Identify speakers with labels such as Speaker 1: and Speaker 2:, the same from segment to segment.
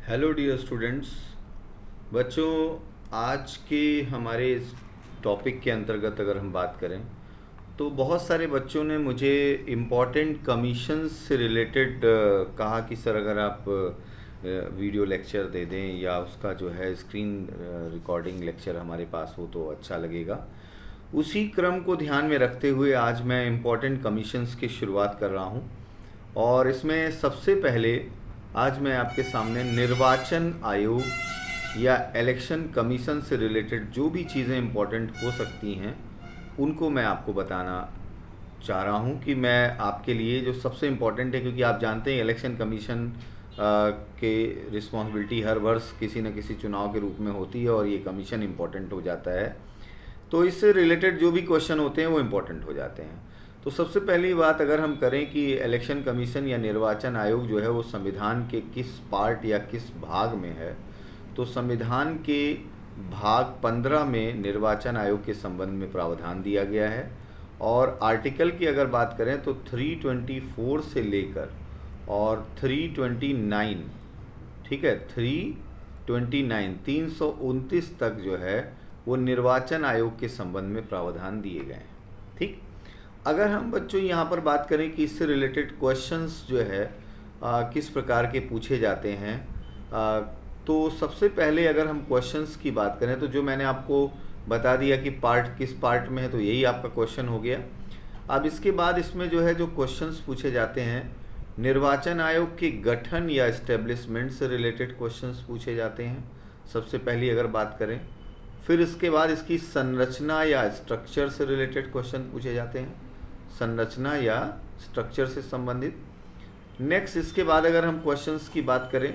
Speaker 1: Hello dear students. बच्चों, आज के हमारे इस टॉपिक के अंतर्गत अगर हम बात करें तो बहुत सारे बच्चों ने मुझे इम्पॉर्टेंट कमीशंस से रिलेटेड कहा कि सर अगर आप वीडियो लेक्चर दे दें या उसका जो है स्क्रीन रिकॉर्डिंग लेक्चर हमारे पास हो तो अच्छा लगेगा। उसी क्रम को ध्यान में रखते हुए आज मैं इम्पॉर्टेंट कमीशंस की शुरुआत कर रहा हूँ। और इसमें सबसे पहले आज मैं आपके सामने निर्वाचन आयोग या इलेक्शन कमीशन से रिलेटेड जो भी चीज़ें इम्पोर्टेंट हो सकती हैं उनको मैं आपको बताना चाह रहा हूं कि मैं आपके लिए जो सबसे इम्पोर्टेंट है, क्योंकि आप जानते हैं इलेक्शन कमीशन के रिस्पॉन्सिबिलिटी हर वर्ष किसी न किसी चुनाव के रूप में होती है और ये कमीशन इम्पोर्टेंट हो जाता है। तो इससे रिलेटेड जो भी क्वेश्चन होते हैं वो इम्पोर्टेंट हो जाते हैं। तो सबसे पहली बात अगर हम करें कि इलेक्शन कमीशन या निर्वाचन आयोग जो है वो संविधान के किस पार्ट या किस भाग में है, तो संविधान के भाग 15 में निर्वाचन आयोग के संबंध में प्रावधान दिया गया है। और आर्टिकल की अगर बात करें तो 324 से लेकर और 329, ठीक है, 329 तक जो है वो निर्वाचन आयोग के संबंध में प्रावधान दिए गए हैं। ठीक, अगर हम बच्चों यहाँ पर बात करें कि इससे रिलेटेड क्वेश्चंस जो है किस प्रकार के पूछे जाते हैं, तो सबसे पहले अगर हम क्वेश्चंस की बात करें तो जो मैंने आपको बता दिया कि पार्ट किस पार्ट में है, तो यही आपका क्वेश्चन हो गया। अब इसके बाद इसमें जो है जो क्वेश्चंस पूछे जाते हैं, निर्वाचन आयोग के गठन या इस्टेब्लिशमेंट से रिलेटेड क्वेश्चंस पूछे जाते हैं सबसे पहली अगर बात करें। फिर इसके बाद इसकी संरचना या स्ट्रक्चर से रिलेटेड क्वेश्चन पूछे जाते हैं, संरचना या स्ट्रक्चर से संबंधित। नेक्स्ट इसके बाद अगर हम क्वेश्चंस की बात करें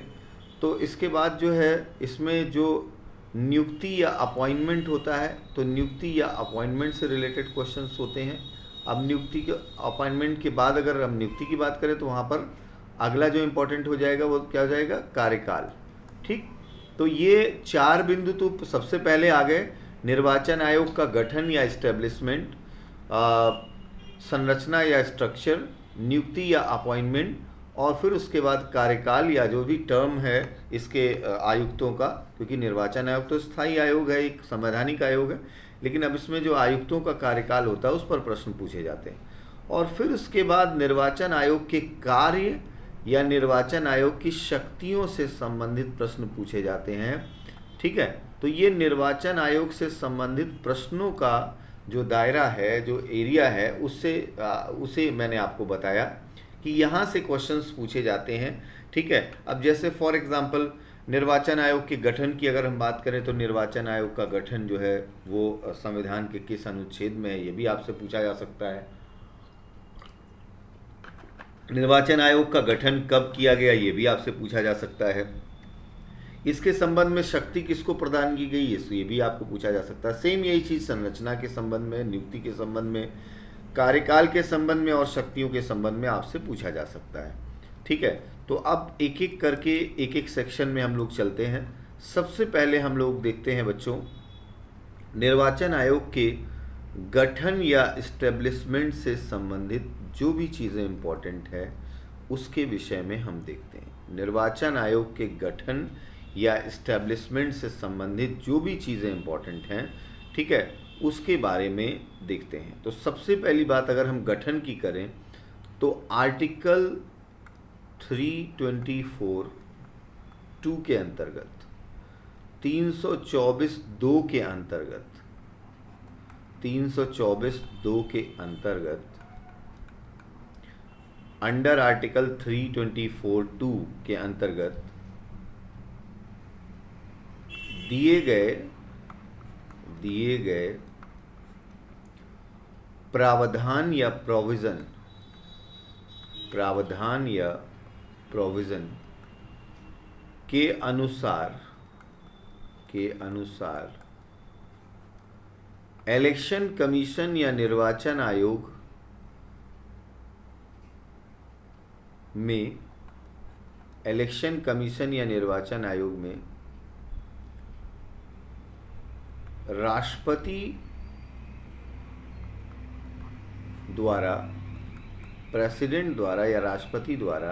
Speaker 1: तो इसके बाद जो है इसमें जो नियुक्ति या अपॉइंटमेंट होता है, तो नियुक्ति या अपॉइंटमेंट से रिलेटेड क्वेश्चंस होते हैं। अब नियुक्ति के अपॉइंटमेंट के बाद अगर हम नियुक्ति की बात करें तो वहाँ पर अगला जो इम्पोर्टेंट हो जाएगा वो क्या हो जाएगा, कार्यकाल। ठीक, तो ये चार बिंदु तो सबसे पहले आ गए, निर्वाचन आयोग का गठन या इस्टेब्लिशमेंट, संरचना या स्ट्रक्चर, नियुक्ति या अपॉइंटमेंट, और फिर उसके बाद कार्यकाल या जो भी टर्म है इसके आयुक्तों का, क्योंकि निर्वाचन आयोग तो स्थायी आयोग है, एक संवैधानिक आयोग है, लेकिन अब इसमें जो आयुक्तों का कार्यकाल होता है उस पर प्रश्न पूछे जाते हैं। और फिर उसके बाद निर्वाचन आयोग के कार्य या निर्वाचन आयोग की शक्तियों से संबंधित प्रश्न पूछे जाते हैं। ठीक है, तो ये निर्वाचन आयोग से संबंधित प्रश्नों का जो दायरा है, जो एरिया है, उसे मैंने आपको बताया कि यहाँ से क्वेश्चंस पूछे जाते हैं। ठीक है, अब जैसे फॉर एग्जांपल निर्वाचन आयोग के गठन की अगर हम बात करें तो निर्वाचन आयोग का गठन जो है वो संविधान के किस अनुच्छेद में है, ये भी आपसे पूछा जा सकता है। निर्वाचन आयोग का गठन कब किया गया, ये भी आपसे पूछा जा सकता है। इसके संबंध में शक्ति किसको प्रदान की गई, ये भी आपको पूछा जा सकता है। सेम यही चीज़ संरचना के संबंध में, नियुक्ति के संबंध में, कार्यकाल के संबंध में और शक्तियों के संबंध में आपसे पूछा जा सकता है। ठीक है, तो अब एक एक करके एक एक सेक्शन में हम लोग चलते हैं। सबसे पहले हम लोग देखते हैं बच्चों, निर्वाचन आयोग के गठन या इस्टेब्लिशमेंट से संबंधित जो भी चीज़ें इम्पोर्टेंट है उसके विषय में हम देखते हैं। निर्वाचन आयोग के गठन या इस्टेब्लिशमेंट से संबंधित जो भी चीज़ें इम्पोर्टेंट हैं, ठीक है, उसके बारे में देखते हैं। तो सबसे पहली बात अगर हम गठन की करें तो आर्टिकल 324(2) के अंतर्गत, 324(2) के अंतर्गत, 324(2) के अंतर्गत अंडर आर्टिकल 324(2) के अंतर्गत दिए गए प्रावधान या प्रोविजन के अनुसार इलेक्शन कमीशन या निर्वाचन आयोग में राष्ट्रपति द्वारा, प्रेसिडेंट द्वारा या राष्ट्रपति द्वारा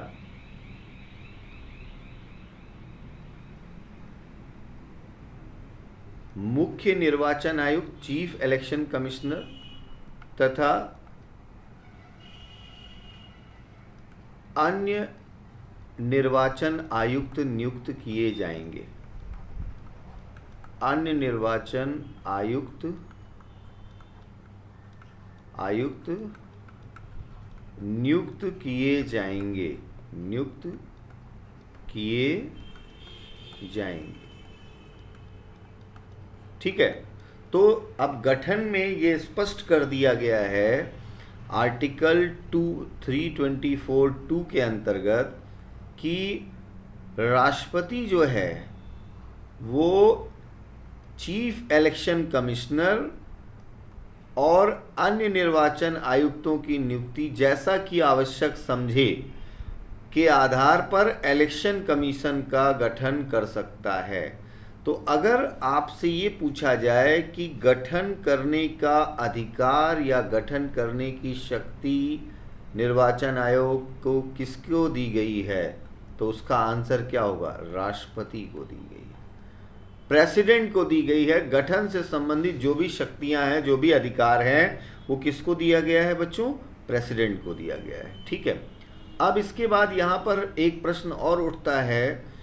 Speaker 1: मुख्य निर्वाचन आयुक्त चीफ इलेक्शन कमिश्नर तथा अन्य निर्वाचन आयुक्त नियुक्त किए जाएंगे। अन्य निर्वाचन आयुक्त नियुक्त किए जाएंगे। ठीक है। तो अब गठन में ये स्पष्ट कर दिया गया है आर्टिकल 324(2) के अंतर्गत कि राष्ट्रपति जो है वो चीफ इलेक्शन कमिश्नर और अन्य निर्वाचन आयुक्तों की नियुक्ति जैसा कि आवश्यक समझे के आधार पर इलेक्शन कमीशन का गठन कर सकता है। तो अगर आपसे ये पूछा जाए कि गठन करने का अधिकार या गठन करने की शक्ति निर्वाचन आयोग को किसको दी गई है, तो उसका आंसर क्या होगा? राष्ट्रपति को दी गई है, प्रेसिडेंट को दी गई है। गठन से संबंधित जो भी शक्तियां हैं, जो भी अधिकार हैं, वो किसको दिया गया है बच्चों? प्रेसिडेंट को दिया गया है। ठीक है। अब इसके बाद यहाँ पर एक प्रश्न और उठता है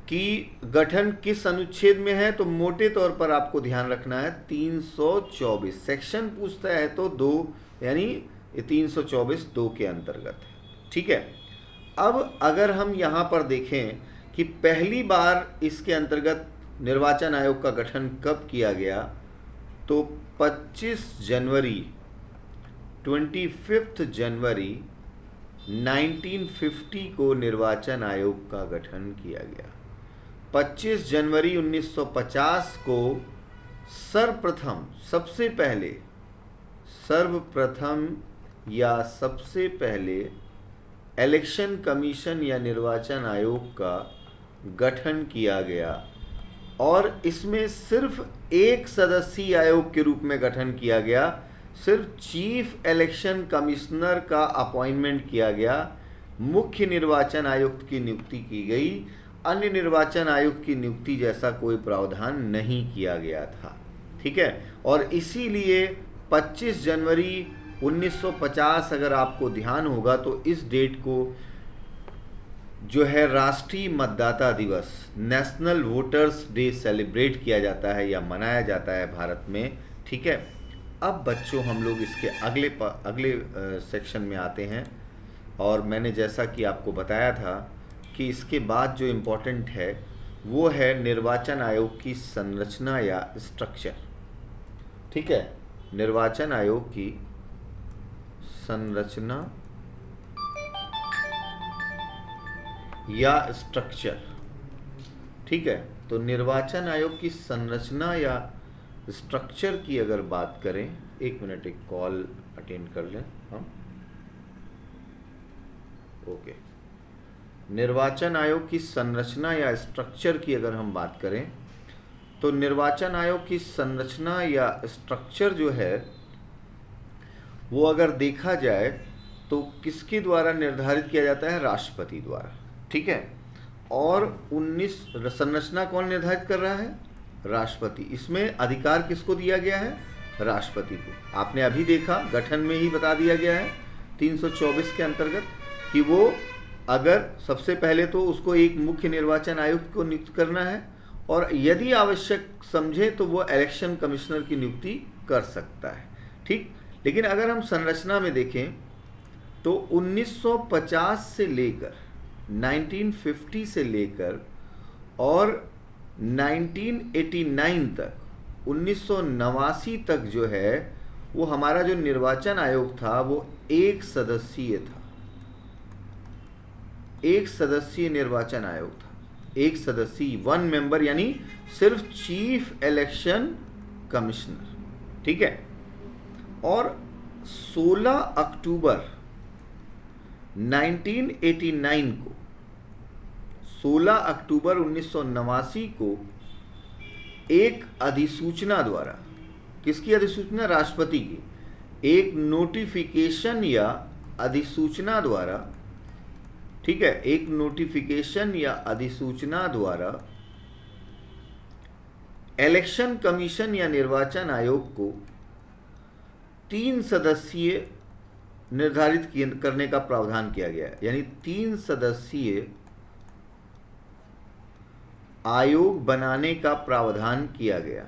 Speaker 1: कि गठन किस अनुच्छेद में है, तो मोटे तौर पर आपको ध्यान रखना है 324 सेक्शन पूछता है तो 2, यानी 324(2) के अंतर्गत है। ठीक है। अब अगर हम यहाँ पर देखें कि पहली बार इसके अंतर्गत निर्वाचन आयोग का गठन कब किया गया, तो 25 जनवरी 1950 को निर्वाचन आयोग का गठन किया गया। 25 जनवरी 1950 को सबसे पहले इलेक्शन कमीशन या निर्वाचन आयोग का गठन किया गया और इसमें सिर्फ एक सदस्यीय आयोग के रूप में गठन किया गया। सिर्फ चीफ इलेक्शन कमिश्नर का अपॉइंटमेंट किया गया, मुख्य निर्वाचन आयुक्त की नियुक्ति की गई, अन्य निर्वाचन आयुक्त की नियुक्ति जैसा कोई प्रावधान नहीं किया गया था। ठीक है। और इसीलिए 25 जनवरी 1950, अगर आपको ध्यान होगा तो इस डेट को जो है राष्ट्रीय मतदाता दिवस, नेशनल वोटर्स डे सेलिब्रेट किया जाता है या मनाया जाता है भारत में। ठीक है। अब बच्चों हम लोग इसके अगले सेक्शन में आते हैं और मैंने जैसा कि आपको बताया था कि इसके बाद जो इम्पोर्टेंट है वो है निर्वाचन आयोग की संरचना या स्ट्रक्चर। ठीक है। निर्वाचन आयोग की संरचना या स्ट्रक्चर। ठीक है। तो निर्वाचन आयोग की संरचना या स्ट्रक्चर की अगर बात करें, एक मिनट, एक कॉल अटेंड कर लें हम। ओके। निर्वाचन आयोग की संरचना या स्ट्रक्चर की अगर हम बात करें तो निर्वाचन आयोग की संरचना या स्ट्रक्चर जो है वो अगर देखा जाए तो किसके द्वारा निर्धारित किया जाता है? राष्ट्रपति द्वारा। ठीक है। और 19 संरचना कौन निर्धारित कर रहा है? राष्ट्रपति। इसमें अधिकार किसको दिया गया है? राष्ट्रपति को। आपने अभी देखा, गठन में ही बता दिया गया है 324 के अंतर्गत कि वो अगर सबसे पहले तो उसको एक मुख्य निर्वाचन आयुक्त को नियुक्त करना है और यदि आवश्यक समझे तो वो इलेक्शन कमिश्नर की नियुक्ति कर सकता है। ठीक। लेकिन अगर हम संरचना में देखें तो 1950 से लेकर 1950 से लेकर और 1989 तक, 1989 तक जो है वो हमारा जो निर्वाचन आयोग था वो एक सदस्यीय था, एक सदस्यीय निर्वाचन आयोग था, एक सदस्यीय, 1 मेंबर, यानी सिर्फ चीफ इलेक्शन कमिश्नर। ठीक है। और 16 अक्टूबर 1989 को, 16 अक्टूबर 1989 को एक अधिसूचना द्वारा, किसकी अधिसूचना? राष्ट्रपति की, एक नोटिफिकेशन या अधिसूचना द्वारा, ठीक है, एक नोटिफिकेशन या अधिसूचना द्वारा इलेक्शन कमीशन या निर्वाचन आयोग को 3 सदस्यीय निर्धारित करने का प्रावधान किया गया है। यानी 3 सदस्यीय आयोग बनाने का प्रावधान किया गया।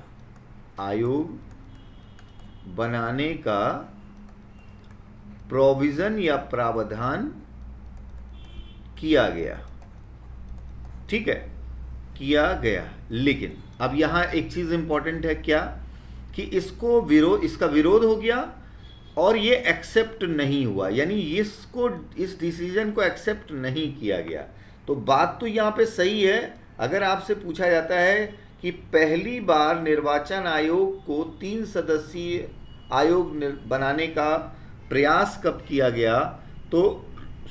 Speaker 1: आयोग बनाने का प्रोविजन या प्रावधान किया गया। ठीक है, किया गया। लेकिन अब यहां एक चीज इंपॉर्टेंट है, क्या कि इसका विरोध हो गया और ये एक्सेप्ट नहीं हुआ, यानी इस डिसीजन को एक्सेप्ट नहीं किया गया। तो बात तो यहां पे सही है। अगर आपसे पूछा जाता है कि पहली बार निर्वाचन आयोग को 3 सदस्यीय आयोग बनाने का प्रयास कब किया गया, तो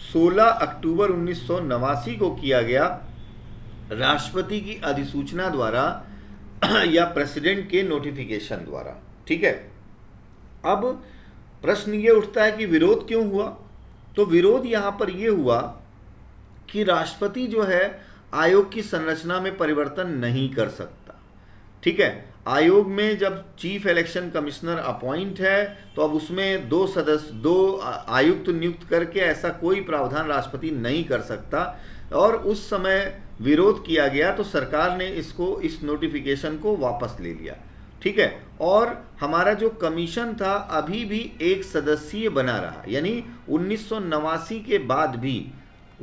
Speaker 1: 16 अक्टूबर 1989 को किया गया, राष्ट्रपति की अधिसूचना द्वारा या प्रेसिडेंट के नोटिफिकेशन द्वारा। ठीक है, अब प्रश्न ये उठता है कि विरोध क्यों हुआ। तो विरोध यहां पर यह हुआ कि राष्ट्रपति जो है आयोग की संरचना में परिवर्तन नहीं कर सकता। ठीक है, आयोग में जब चीफ इलेक्शन कमिश्नर अपॉइंट है तो अब उसमें 2 आयुक्त नियुक्त करके ऐसा कोई प्रावधान राष्ट्रपति नहीं कर सकता। और उस समय विरोध किया गया तो सरकार ने इस नोटिफिकेशन को वापस ले लिया। ठीक है, और हमारा जो कमीशन था अभी भी 1 सदस्यीय बना रहा। यानी 1989 के बाद भी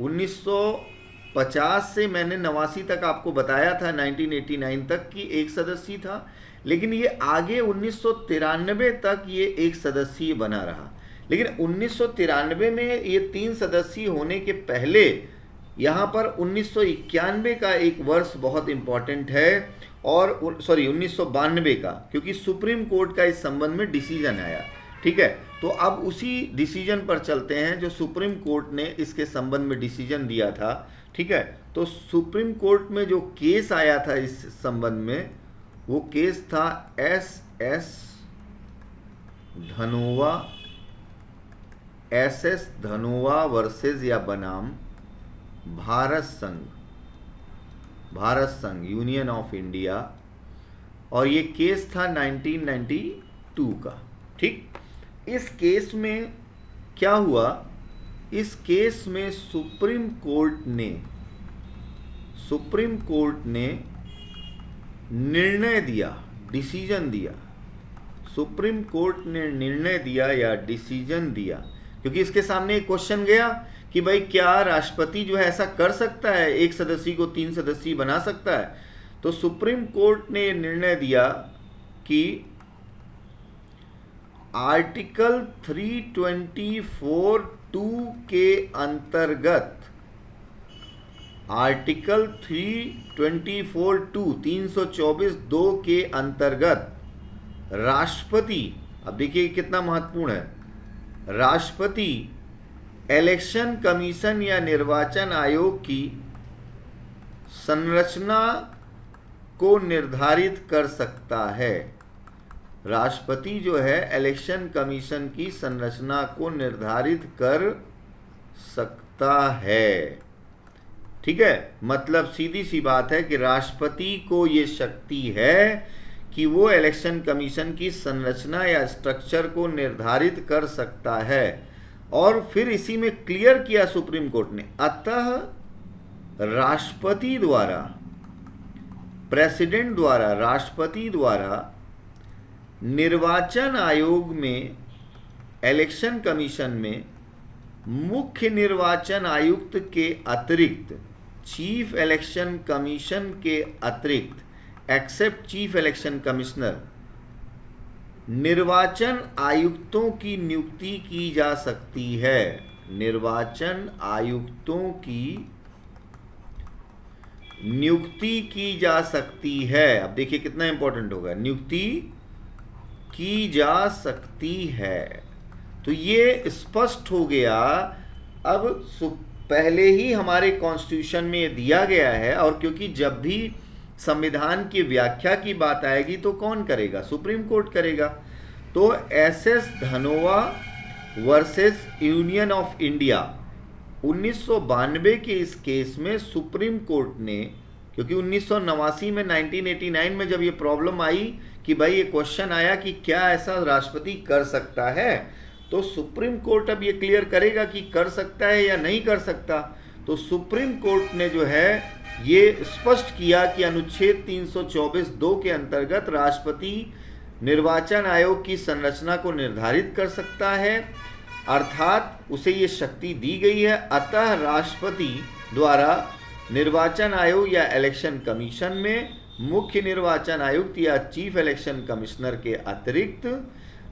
Speaker 1: 1950 से मैंने 89 तक आपको बताया था, 1989 तक कि 1 सदस्यीय था, लेकिन ये आगे 1993 तक ये 1 सदस्यीय बना रहा। लेकिन 1993 में ये 3 सदस्यीय होने के पहले यहाँ पर 1991 का एक वर्ष बहुत इंपॉर्टेंट है, और 1992 का, क्योंकि सुप्रीम कोर्ट का इस संबंध में डिसीजन आया। ठीक है, तो अब उसी डिसीजन पर चलते हैं जो सुप्रीम कोर्ट ने इसके संबंध में डिसीजन दिया था। ठीक है, तो सुप्रीम कोर्ट में जो केस आया था इस संबंध में, वो केस था एस धनोवा वर्सेस या बनाम भारत संघ यूनियन ऑफ इंडिया, और ये केस था 1992 का। ठीक, इस केस में क्या हुआ, इस केस में सुप्रीम कोर्ट ने निर्णय दिया, डिसीजन दिया। सुप्रीम कोर्ट ने निर्णय दिया या डिसीजन दिया, क्योंकि इसके सामने एक क्वेश्चन गया कि भाई क्या राष्ट्रपति जो है ऐसा कर सकता है, 1 सदस्यीय को 3 सदस्यीय बना सकता है। तो सुप्रीम कोर्ट ने निर्णय दिया कि आर्टिकल 324(2) के अंतर्गत, आर्टिकल 324(2) 324(2) के अंतर्गत राष्ट्रपति, अब देखिए कितना महत्वपूर्ण है, राष्ट्रपति इलेक्शन कमीशन या निर्वाचन आयोग की संरचना को निर्धारित कर सकता है। राष्ट्रपति जो है इलेक्शन कमीशन की संरचना को निर्धारित कर सकता है। ठीक है, मतलब सीधी सी बात है कि राष्ट्रपति को ये शक्ति है कि वो इलेक्शन कमीशन की संरचना या स्ट्रक्चर को निर्धारित कर सकता है। और फिर इसी में क्लियर किया सुप्रीम कोर्ट ने, अतः राष्ट्रपति द्वारा, प्रेसिडेंट द्वारा, राष्ट्रपति द्वारा निर्वाचन आयोग में, इलेक्शन कमीशन में मुख्य निर्वाचन आयुक्त के अतिरिक्त, चीफ इलेक्शन कमीशन के अतिरिक्त, एक्सेप्ट चीफ इलेक्शन कमिश्नर, निर्वाचन आयुक्तों की नियुक्ति की जा सकती है। निर्वाचन आयुक्तों की नियुक्ति की जा सकती है। अब देखिए कितना इंपॉर्टेंट होगा, नियुक्ति की जा सकती है। तो ये स्पष्ट हो गया। अब पहले ही हमारे कॉन्स्टिट्यूशन में ये दिया गया है, और क्योंकि जब भी संविधान की व्याख्या की बात आएगी तो कौन करेगा, सुप्रीम कोर्ट करेगा। तो S Dhanoa versus union of India 1992 के इस केस में सुप्रीम कोर्ट ने क्योंकि 1989 में 1989 में जब ये प्रॉब्लम आई कि भाई ये क्वेश्चन आया कि क्या ऐसा राष्ट्रपति कर सकता है, तो सुप्रीम कोर्ट अब ये क्लियर करेगा कि कर सकता है या नहीं कर सकता। तो सुप्रीम कोर्ट ने जो है ये स्पष्ट किया कि अनुच्छेद 324(2) के अंतर्गत राष्ट्रपति निर्वाचन आयोग की संरचना को निर्धारित कर सकता है, अर्थात उसे ये शक्ति दी गई है। अतः राष्ट्रपति द्वारा निर्वाचन आयोग या इलेक्शन कमीशन में मुख्य निर्वाचन आयुक्त या चीफ इलेक्शन कमिश्नर के अतिरिक्त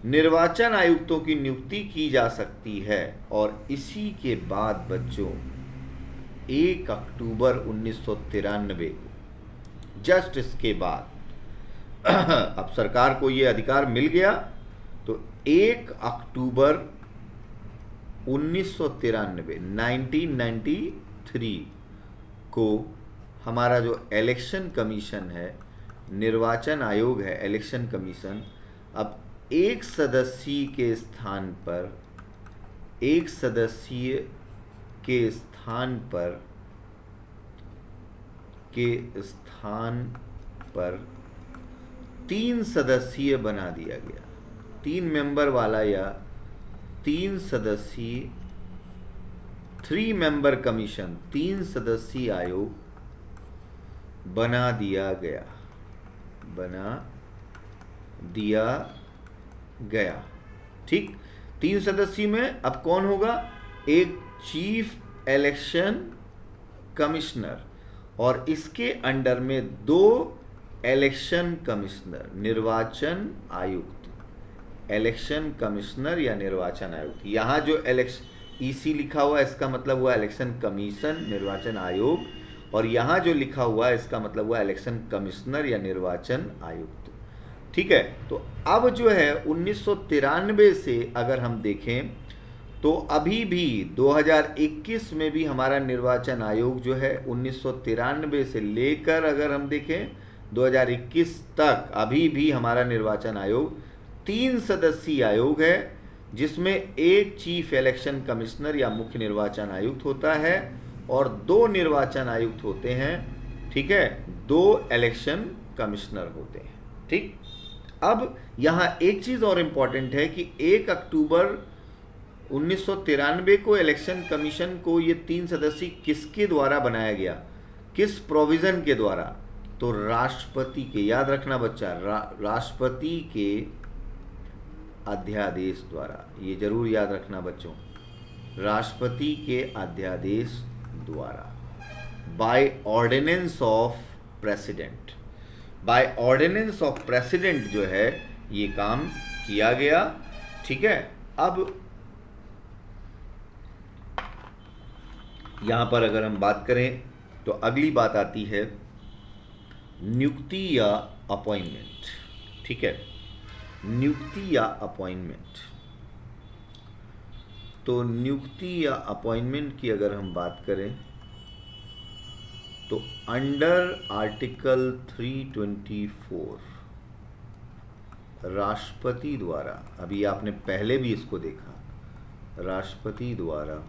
Speaker 1: निर्वाचन आयुक्तों की नियुक्ति की जा सकती है। और इसी के बाद बच्चों 1 अक्टूबर 1993 को, जस्ट इसके बाद अब सरकार को ये अधिकार मिल गया, तो 1 अक्टूबर 1993 को हमारा जो इलेक्शन कमीशन है, निर्वाचन आयोग है, इलेक्शन कमीशन, अब एक सदस्यीय के स्थान पर 3 सदस्यीय बना दिया गया। 3 मेंबर वाला या 3 सदस्यीय 3 मेंबर कमीशन, 3 सदस्यीय आयोग बना दिया गया। ठीक, 3 सदस्यीय में अब कौन होगा? एक चीफ इलेक्शन कमिश्नर और इसके अंडर में 2 इलेक्शन कमिश्नर, निर्वाचन आयुक्त, इलेक्शन कमिश्नर या निर्वाचन आयुक्त। यहाँ जो ईसी लिखा हुआ है इसका मतलब हुआ इलेक्शन कमीशन, निर्वाचन आयोग, और यहाँ जो लिखा हुआ है इसका मतलब हुआ इलेक्शन कमिश्नर या निर्वाचन आयुक्त। ठीक है, तो अब जो है 1993 से अगर हम देखें तो अभी भी 2021 में भी हमारा निर्वाचन आयोग जो है 1993 से लेकर अगर हम देखें 2021 तक अभी भी हमारा निर्वाचन आयोग 3 सदस्यीय आयोग है, जिसमें एक चीफ इलेक्शन कमिश्नर या मुख्य निर्वाचन आयुक्त होता है और 2 निर्वाचन आयुक्त होते हैं। ठीक है, 2 इलेक्शन कमिश्नर होते हैं। ठीक, अब यहाँ एक चीज़ और इम्पॉर्टेंट है कि 1 अक्टूबर 1993 को इलेक्शन कमीशन को ये 3 सदस्यीय किसके द्वारा बनाया गया, किस प्रोविज़न के द्वारा? तो राष्ट्रपति के, याद रखना बच्चा, राष्ट्रपति के अध्यादेश द्वारा, ये जरूर याद रखना बच्चों, राष्ट्रपति के अध्यादेश द्वारा, by ordinance of president, by ordinance of president जो है ये काम किया गया। ठीक है, अब यहाँ पर अगर हम बात करें तो अगली बात आती है नियुक्ति या अपॉइंटमेंट। ठीक है, नियुक्ति या अपॉइंटमेंट, तो नियुक्ति या अपॉइंटमेंट की अगर हम बात करें तो अंडर आर्टिकल 324 राष्ट्रपति द्वारा, अभी आपने पहले भी इसको देखा, राष्ट्रपति द्वारा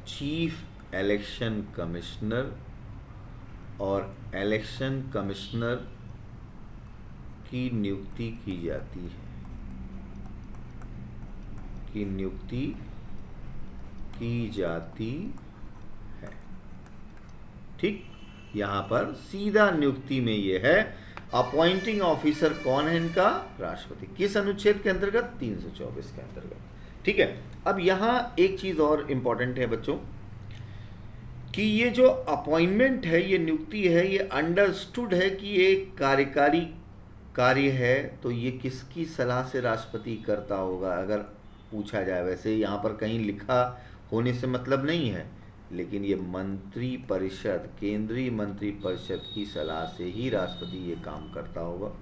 Speaker 1: चीफ इलेक्शन कमिश्नर और इलेक्शन कमिश्नर की नियुक्ति की जाती है, ठीक, यहाँ पर सीधा नियुक्ति में ये है। अपॉइंटिंग ऑफिसर कौन है इनका? राष्ट्रपति। किस अनुच्छेद के अंतर्गत? 324 के अंतर्गत। ठीक है, अब यहाँ एक चीज़ और इम्पॉर्टेंट है बच्चों कि ये जो अपॉइंटमेंट है, ये नियुक्ति है, ये अंडरस्टूड है कि ये कार्यकारी कार्य है, तो ये किसकी सलाह से राष्ट्रपति करता होगा अगर पूछा जाए। वैसे यहाँ पर कहीं लिखा होने से मतलब नहीं है, लेकिन ये मंत्रिपरिषद, केंद्रीय मंत्रिपरिषद की सलाह से ही राष्ट्रपति ये काम करता होगा।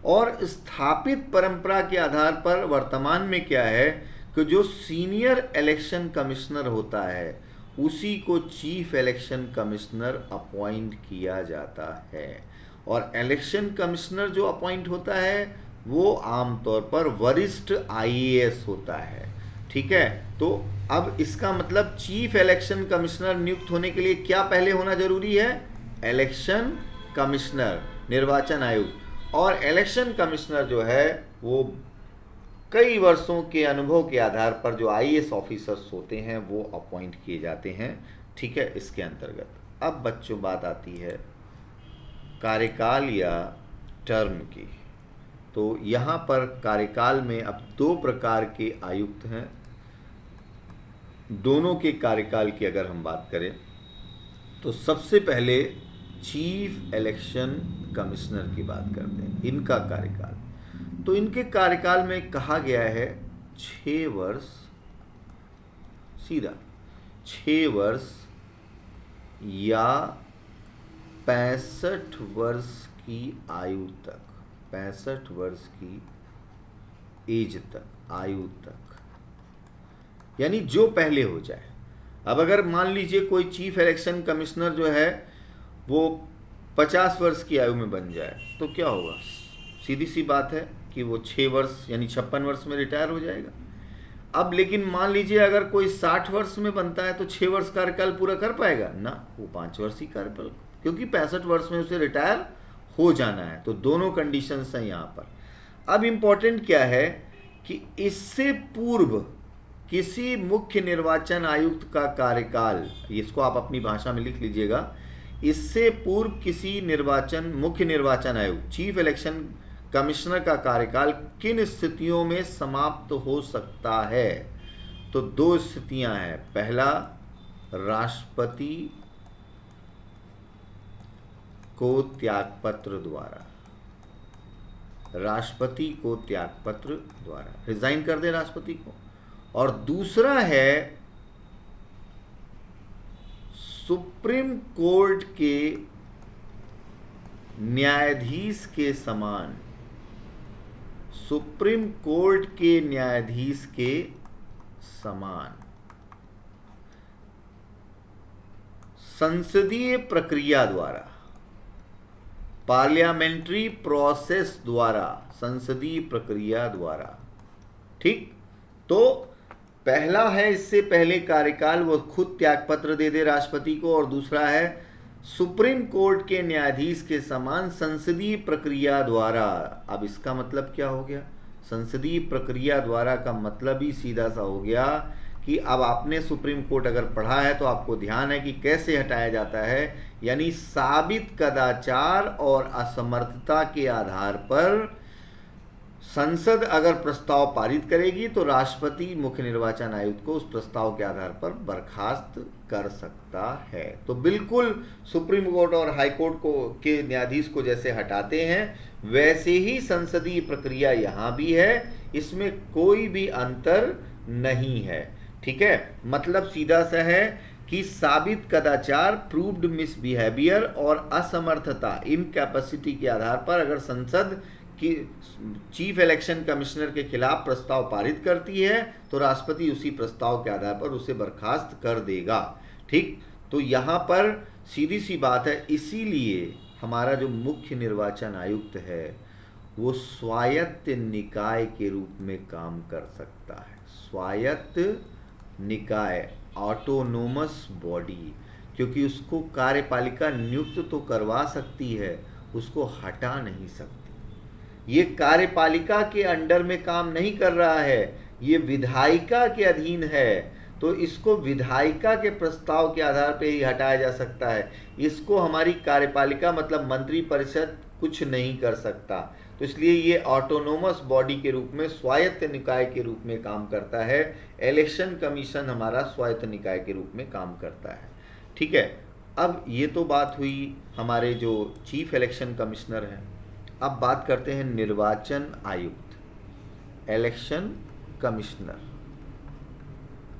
Speaker 1: और स्थापित परंपरा के आधार पर वर्तमान में क्या है कि जो सीनियर इलेक्शन कमिश्नर होता है उसी को चीफ इलेक्शन कमिश्नर अपॉइंट किया जाता है, और इलेक्शन कमिश्नर जो अपॉइंट होता है वो आमतौर पर वरिष्ठ आईएएस होता है। ठीक है, तो अब इसका मतलब चीफ इलेक्शन कमिश्नर नियुक्त होने के लिए क्या पहले होना जरूरी है? इलेक्शन कमिश्नर, निर्वाचन आयुक्त। और इलेक्शन कमिश्नर जो है वो कई वर्षों के अनुभव के आधार पर जो आईएएस ऑफिसर्स होते हैं वो अपॉइंट किए जाते हैं। ठीक है, इसके अंतर्गत अब बच्चों बात आती है कार्यकाल या टर्म की। तो यहाँ पर कार्यकाल में अब दो प्रकार के आयुक्त हैं। दोनों के कार्यकाल की अगर हम बात करें तो सबसे पहले चीफ इलेक्शन कमिश्नर की बात करते हैं, इनका कार्यकाल। तो इनके कार्यकाल में कहा गया है 6 वर्ष, सीधा 6 वर्ष या 65 वर्ष की आयु तक, 65 वर्ष की एज तक, आयु तक, यानी जो पहले हो जाए। अब अगर मान लीजिए कोई चीफ इलेक्शन कमिश्नर जो है वो 50 वर्ष की आयु में बन जाए तो क्या होगा? सीधी सी बात है कि वो 6 वर्ष यानी 56 वर्ष में रिटायर हो जाएगा। अब लेकिन मान लीजिए अगर कोई 60 वर्ष में बनता है तो 6 वर्ष कार्यकाल पूरा कर पाएगा ना, वो 5 वर्ष ही कार्यकाल, क्योंकि 65 वर्ष में उसे रिटायर हो जाना है। तो दोनों कंडीशंस हैं यहाँ पर। अब इम्पोर्टेंट क्या है कि इससे पूर्व किसी मुख्य निर्वाचन आयुक्त का कार्यकाल, इसको आप अपनी भाषा में लिख लीजिएगा, इससे पूर्व किसी मुख्य निर्वाचन आयुक्त, चीफ इलेक्शन कमिश्नर का कार्यकाल किन स्थितियों में समाप्त हो सकता है? तो 2 स्थितियां हैं। पहला, राष्ट्रपति को त्यागपत्र द्वारा, राष्ट्रपति को त्यागपत्र द्वारा रिजाइन कर दे राष्ट्रपति को। और दूसरा है सुप्रीम कोर्ट के न्यायाधीश के समान, सुप्रीम कोर्ट के न्यायाधीश के समान संसदीय प्रक्रिया द्वारा, पार्लियामेंट्री प्रोसेस द्वारा, संसदीय प्रक्रिया द्वारा। ठीक, तो पहला है इससे पहले कार्यकाल वो खुद त्यागपत्र दे दे राष्ट्रपति को, और दूसरा है सुप्रीम कोर्ट के न्यायाधीश के समान संसदीय प्रक्रिया द्वारा। अब इसका मतलब क्या हो गया? संसदीय प्रक्रिया द्वारा का मतलब ही सीधा सा हो गया कि अब आपने सुप्रीम कोर्ट अगर पढ़ा है तो आपको ध्यान है कि कैसे हटाया जाता है, यानी साबित कदाचार और असमर्थता के आधार पर संसद अगर प्रस्ताव पारित करेगी तो राष्ट्रपति मुख्य निर्वाचन आयुक्त को उस प्रस्ताव के आधार पर बर्खास्त कर सकता है। तो बिल्कुल सुप्रीम कोर्ट और हाई कोर्ट के न्यायाधीश को जैसे हटाते हैं वैसे ही संसदीय प्रक्रिया यहाँ भी है, इसमें कोई भी अंतर नहीं है। ठीक है, मतलब सीधा सा है कि साबित कदाचार, प्रूव्ड मिसबिहेवियर और असमर्थता, इनकैपेसिटी के आधार पर अगर संसद कि चीफ इलेक्शन कमिश्नर के खिलाफ प्रस्ताव पारित करती है तो राष्ट्रपति उसी प्रस्ताव के आधार पर उसे बर्खास्त कर देगा। ठीक, तो यहाँ पर सीधी सी बात है, इसीलिए हमारा जो मुख्य निर्वाचन आयुक्त है वो स्वायत्त निकाय के रूप में काम कर सकता है। स्वायत्त निकाय, ऑटोनोमस बॉडी, क्योंकि उसको कार्यपालिका नियुक्त तो करवा सकती है, उसको हटा नहीं सकती। ये कार्यपालिका के अंडर में काम नहीं कर रहा है, ये विधायिका के अधीन है, तो इसको विधायिका के प्रस्ताव के आधार पर ही हटाया जा सकता है। इसको हमारी कार्यपालिका मतलब मंत्री परिषद कुछ नहीं कर सकता। तो इसलिए ये ऑटोनोमस बॉडी के रूप में, स्वायत्त निकाय के रूप में काम करता है। इलेक्शन कमीशन हमारा स्वायत्त निकाय के रूप में काम करता है। ठीक है, अब ये तो बात हुई हमारे जो चीफ इलेक्शन कमिश्नर हैं। अब बात करते हैं निर्वाचन आयुक्त, इलेक्शन कमिश्नर,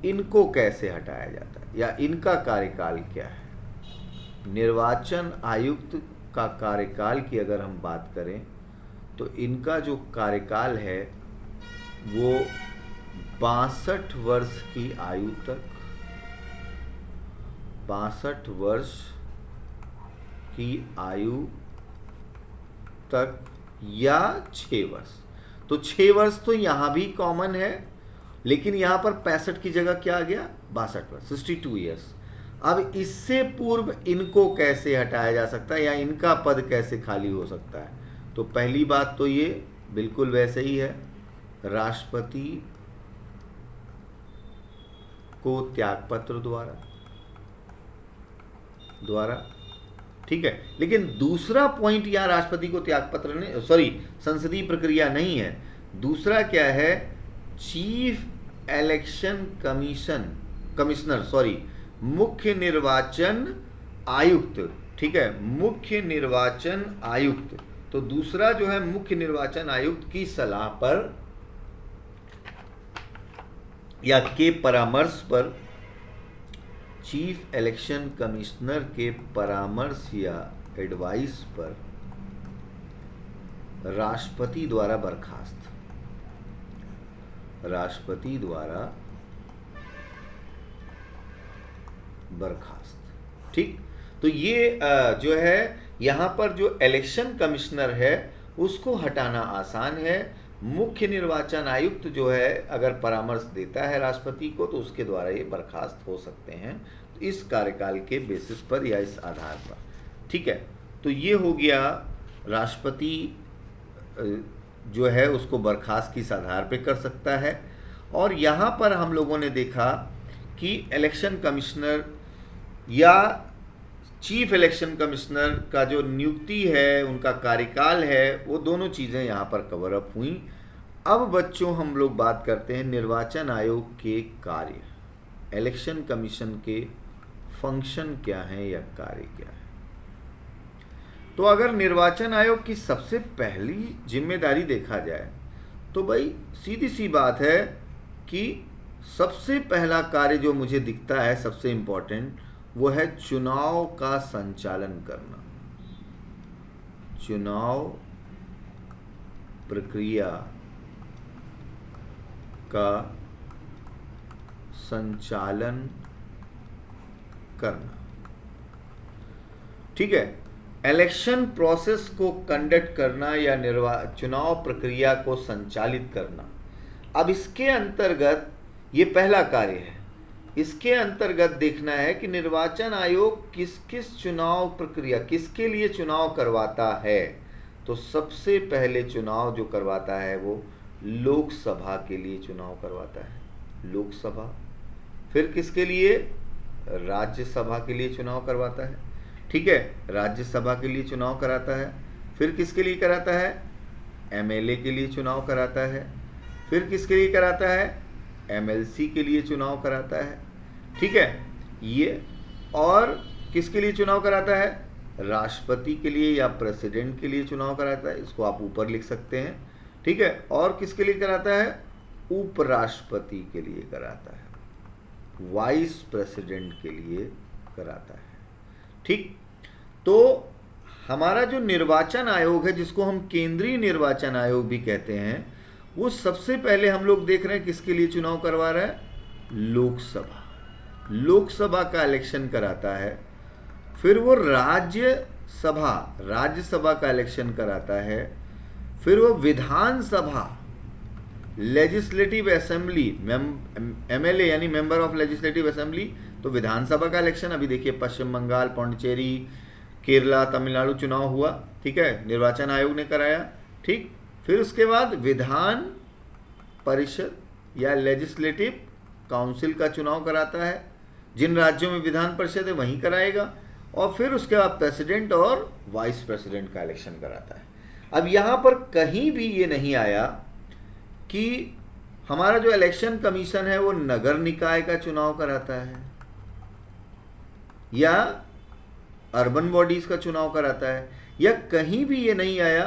Speaker 1: इनको कैसे हटाया जाता है या इनका कार्यकाल क्या है? निर्वाचन आयुक्त का कार्यकाल की अगर हम बात करें तो इनका जो कार्यकाल है वो 62 वर्ष की आयु तक, 62 वर्ष की आयु तक या 6 वर्ष। तो 6 वर्ष तो यहाँ भी कॉमन है, लेकिन यहाँ पर 65 की जगह क्या आ गया? 62 वर्ष, 62 ईयर्स। अब इससे पूर्व इनको कैसे हटाया जा सकता है या इनका पद कैसे खाली हो सकता है? तो पहली बात तो ये बिल्कुल वैसे ही है, राष्ट्रपति को त्यागपत्र द्वारा, ठीक है। लेकिन दूसरा पॉइंट यहाँ राष्ट्रपति को त्यागपत्र नहीं, सॉरी, संसदीय प्रक्रिया नहीं है। दूसरा क्या है? चीफ इलेक्शन कमिश्नर, सॉरी, मुख्य निर्वाचन आयुक्त, ठीक है, मुख्य निर्वाचन आयुक्त। तो दूसरा जो है मुख्य निर्वाचन आयुक्त की सलाह पर या के परामर्श पर, चीफ इलेक्शन कमिश्नर के परामर्श या एडवाइस पर राष्ट्रपति द्वारा बर्खास्त, ठीक। तो ये जो है यहाँ पर जो इलेक्शन कमिश्नर है उसको हटाना आसान है। मुख्य निर्वाचन आयुक्त जो है अगर परामर्श देता है राष्ट्रपति को तो उसके द्वारा ये बर्खास्त हो सकते हैं, तो इस कार्यकाल के बेसिस पर या इस आधार पर, ठीक है। तो ये हो गया राष्ट्रपति जो है उसको बर्खास्त किस आधार पे कर सकता है। और यहाँ पर हम लोगों ने देखा कि इलेक्शन कमिश्नर या चीफ इलेक्शन कमिश्नर का जो नियुक्ति है, उनका कार्यकाल है, वो दोनों चीज़ें यहाँ पर कवर अप हुई। अब बच्चों हम लोग बात करते हैं निर्वाचन आयोग के कार्य, इलेक्शन कमीशन के फंक्शन क्या है या कार्य क्या है। तो अगर निर्वाचन आयोग की सबसे पहली जिम्मेदारी देखा जाए तो भाई सीधी सी बात है कि सबसे पहला कार्य जो मुझे दिखता है सबसे इम्पोर्टेंट, वो है चुनाव का संचालन करना, चुनाव प्रक्रिया का संचालन करना, ठीक है। इलेक्शन प्रोसेस को कंडक्ट करना या चुनाव प्रक्रिया को संचालित करना। अब इसके अंतर्गत ये पहला कार्य है। इसके अंतर्गत देखना है कि निर्वाचन आयोग किस किस चुनाव प्रक्रिया, किसके लिए चुनाव करवाता है। तो सबसे पहले चुनाव जो करवाता है वो लोकसभा के लिए चुनाव करवाता है, लोकसभा। फिर किसके लिए? राज्यसभा के लिए चुनाव करवाता है, ठीक है, राज्यसभा के लिए चुनाव कराता है। फिर किसके लिए कराता है? एमएलए के लिए चुनाव कराता है। फिर किसके लिए कराता है? एमएलसी के लिए चुनाव कराता है, ठीक है ये। और किसके लिए चुनाव कराता है? राष्ट्रपति के लिए या प्रेसिडेंट के लिए चुनाव कराता है, इसको आप ऊपर लिख सकते हैं, ठीक है। और किसके लिए कराता है? उपराष्ट्रपति के लिए कराता है, वाइस प्रेसिडेंट के लिए कराता है, ठीक। तो हमारा जो निर्वाचन आयोग है, जिसको हम केंद्रीय निर्वाचन आयोग भी कहते हैं, वो सबसे पहले हम लोग देख रहे हैं किसके लिए चुनाव करवा रहा है? लोकसभा, लोकसभा का इलेक्शन कराता है। फिर वो राज्यसभा का इलेक्शन कराता है। फिर वो विधानसभा, लेजिस्लेटिव असेंबली, एमएलए यानी मेंबर ऑफ लेजिस्लेटिव असेंबली, तो विधानसभा का इलेक्शन अभी देखिए पश्चिम बंगाल, पौंडीचेरी, केरला, तमिलनाडु चुनाव हुआ, ठीक है, निर्वाचन आयोग ने कराया, ठीक। फिर उसके बाद विधान परिषद या लेजिस्लेटिव काउंसिल का चुनाव कराता है, जिन राज्यों में विधान परिषद है वहीं कराएगा। और फिर उसके बाद प्रेसिडेंट और वाइस प्रेसिडेंट का इलेक्शन कराता है। अब यहाँ पर कहीं भी ये नहीं आया कि हमारा जो इलेक्शन कमीशन है वो नगर निकाय का चुनाव कराता है या अर्बन बॉडीज का चुनाव कराता है, या कहीं भी ये नहीं आया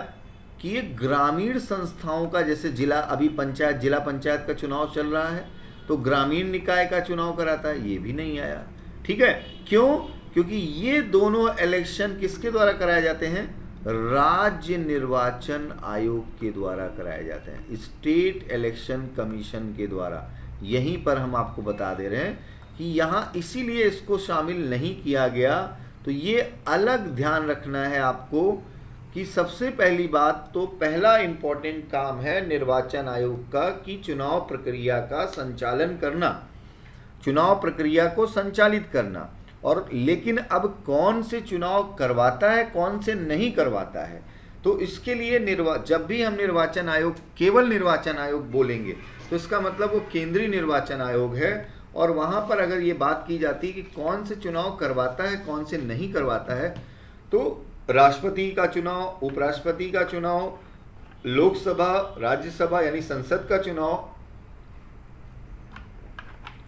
Speaker 1: कि ये ग्रामीण संस्थाओं का, जैसे जिला पंचायत का चुनाव चल रहा है तो ग्रामीण निकाय का चुनाव कराता है, ये भी नहीं आया, ठीक है। क्यों? क्योंकि ये दोनों इलेक्शन किसके द्वारा कराए जाते हैं? राज्य निर्वाचन आयोग के द्वारा कराए जाते हैं, स्टेट इलेक्शन कमीशन के द्वारा। यहीं पर हम आपको बता दे रहे हैं कि यहाँ इसीलिए इसको शामिल नहीं किया गया। तो ये अलग ध्यान रखना है आपको कि सबसे पहली बात तो पहला इंपॉर्टेंट काम है निर्वाचन आयोग का कि चुनाव प्रक्रिया का संचालन करना, चुनाव प्रक्रिया को संचालित करना। और लेकिन अब कौन से चुनाव करवाता है, कौन से नहीं करवाता है, तो इसके लिए जब भी हम निर्वाचन आयोग, केवल निर्वाचन आयोग बोलेंगे तो इसका मतलब वो केंद्रीय निर्वाचन आयोग है। और वहाँ पर अगर ये बात की जाती है कि कौन से चुनाव करवाता है, कौन से नहीं करवाता है, तो राष्ट्रपति का चुनाव, उपराष्ट्रपति का चुनाव, लोकसभा, राज्यसभा यानी संसद का चुनाव,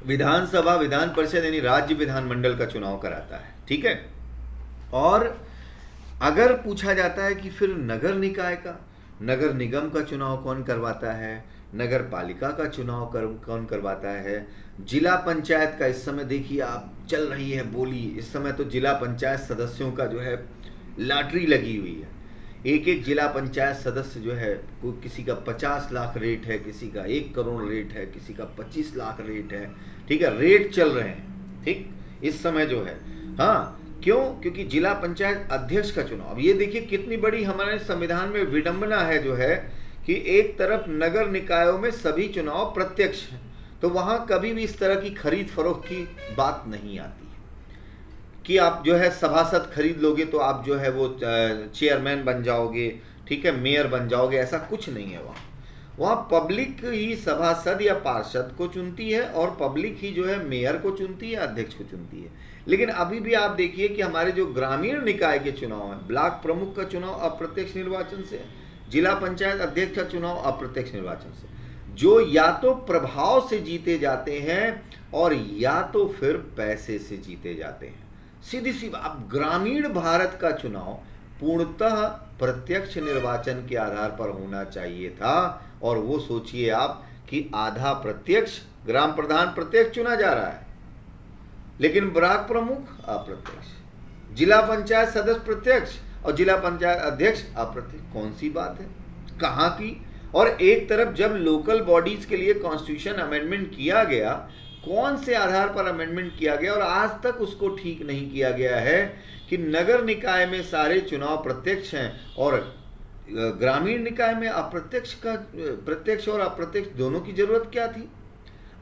Speaker 1: विधानसभा, विधान परिषद यानी राज्य विधानमंडल का चुनाव कराता है। ठीक है। और अगर पूछा जाता है कि फिर नगर निकाय का, नगर निगम का चुनाव कौन करवाता है, नगर पालिका का चुनाव कौन करवाता है, जिला पंचायत का, इस समय देखिए आप चल रही है बोली, इस समय तो जिला पंचायत सदस्यों का जो है लॉटरी लगी हुई है। एक एक जिला पंचायत सदस्य जो है, कोई किसी का 50 लाख रेट है, किसी का 1 करोड़ रेट है, किसी का 25 लाख रेट है। ठीक है, रेट चल रहे हैं। ठीक, इस समय जो है, हाँ, क्यों? क्योंकि जिला पंचायत अध्यक्ष का चुनाव, अब ये देखिए कितनी बड़ी हमारे संविधान में विडंबना है जो है कि एक तरफ नगर निकायों में सभी चुनाव प्रत्यक्ष हैं, तो वहां कभी भी इस तरह की खरीद फरोख्त की बात नहीं आती कि आप जो है सभासद खरीद लोगे तो आप जो है वो चेयरमैन बन जाओगे, ठीक है, मेयर बन जाओगे, ऐसा कुछ नहीं है। वहाँ पब्लिक ही सभासद या पार्षद को चुनती है और पब्लिक ही जो है मेयर को चुनती है, अध्यक्ष को चुनती है। लेकिन अभी भी आप देखिए कि हमारे जो ग्रामीण निकाय के चुनाव हैं, ब्लॉक प्रमुख का चुनाव अप्रत्यक्ष निर्वाचन से, जिला पंचायत अध्यक्ष का चुनाव अप्रत्यक्ष निर्वाचन से, जो या तो प्रभाव से जीते जाते हैं और या तो फिर पैसे से जीते जाते हैं। सीधी सी बात, ग्रामीण भारत का चुनाव पूर्णतः प्रत्यक्ष निर्वाचन के आधार पर होना चाहिए था। और वो सोचिए आप कि आधा प्रत्यक्ष, ग्राम प्रधान प्रत्यक्ष चुना जा रहा है, लेकिन ब्लॉक प्रमुख अप्रत्यक्ष, जिला पंचायत सदस्य प्रत्यक्ष और जिला पंचायत अध्यक्ष अप्रत्यक्ष। कौन सी बात है, कहाँ की? और एक तरफ जब लोकल बॉडीज के लिए कॉन्स्टिट्यूशन अमेंडमेंट किया गया, कौन से आधार पर अमेंडमेंट किया गया, और आज तक उसको ठीक नहीं किया गया है कि नगर निकाय में सारे चुनाव प्रत्यक्ष हैं और ग्रामीण निकाय में अप्रत्यक्ष का, प्रत्यक्ष और अप्रत्यक्ष दोनों की जरूरत क्या थी?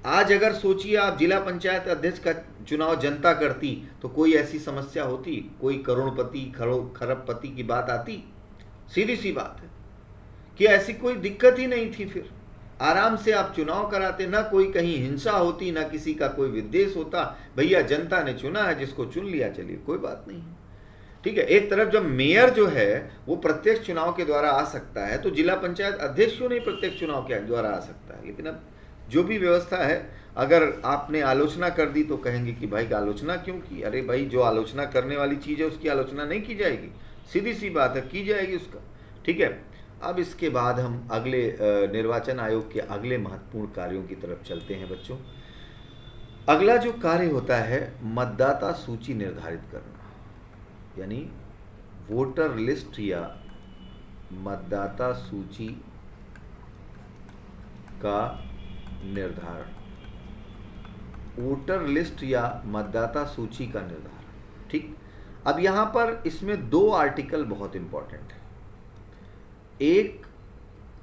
Speaker 1: आज अगर सोचिए आप जिला पंचायत अध्यक्ष का चुनाव जनता करती तो कोई ऐसी समस्या होती, कोई करोड़पति खरबपति की बात आती? सीधी सी बात है कि ऐसी कोई दिक्कत ही नहीं थी। फिर आराम से आप चुनाव कराते, ना कोई कहीं हिंसा होती, ना किसी का कोई विद्वेष होता। भैया जनता ने चुना है, जिसको चुन लिया, चलिए कोई बात नहीं। ठीक है। एक तरफ जब मेयर जो है वो प्रत्यक्ष चुनाव के द्वारा आ सकता है, तो जिला पंचायत अध्यक्ष क्यों नहीं प्रत्यक्ष चुनाव के द्वारा आ सकता है? लेकिन अब जो भी व्यवस्था है, अगर आपने आलोचना कर दी तो कहेंगे कि भाई आलोचना क्यों की? अरे भाई, जो आलोचना करने वाली चीज़ है उसकी आलोचना नहीं की जाएगी? सीधी सी बात है, की जाएगी उसका। ठीक है। अब इसके बाद हम अगले निर्वाचन आयोग के अगले महत्वपूर्ण कार्यों की तरफ चलते हैं बच्चों। अगला जो कार्य होता है, मतदाता सूची निर्धारित करना, यानी वोटर लिस्ट या मतदाता सूची का निर्धारण। वोटर लिस्ट या मतदाता सूची का निर्धारण। ठीक। अब यहां पर इसमें 2 आर्टिकल बहुत इंपॉर्टेंट है। एक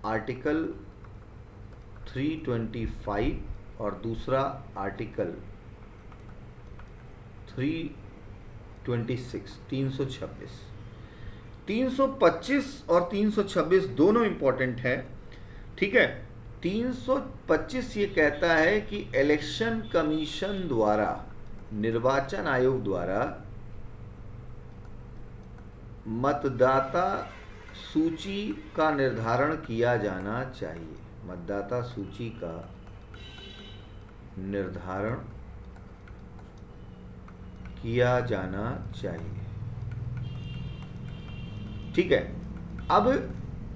Speaker 1: आर्टिकल 325 और दूसरा आर्टिकल 326, 326। 325 और 326 दोनों इंपॉर्टेंट है। ठीक है। 325 ये कहता है कि इलेक्शन कमीशन द्वारा, निर्वाचन आयोग द्वारा मतदाता सूची का निर्धारण किया जाना चाहिए। मतदाता सूची का निर्धारण किया जाना चाहिए। ठीक है। अब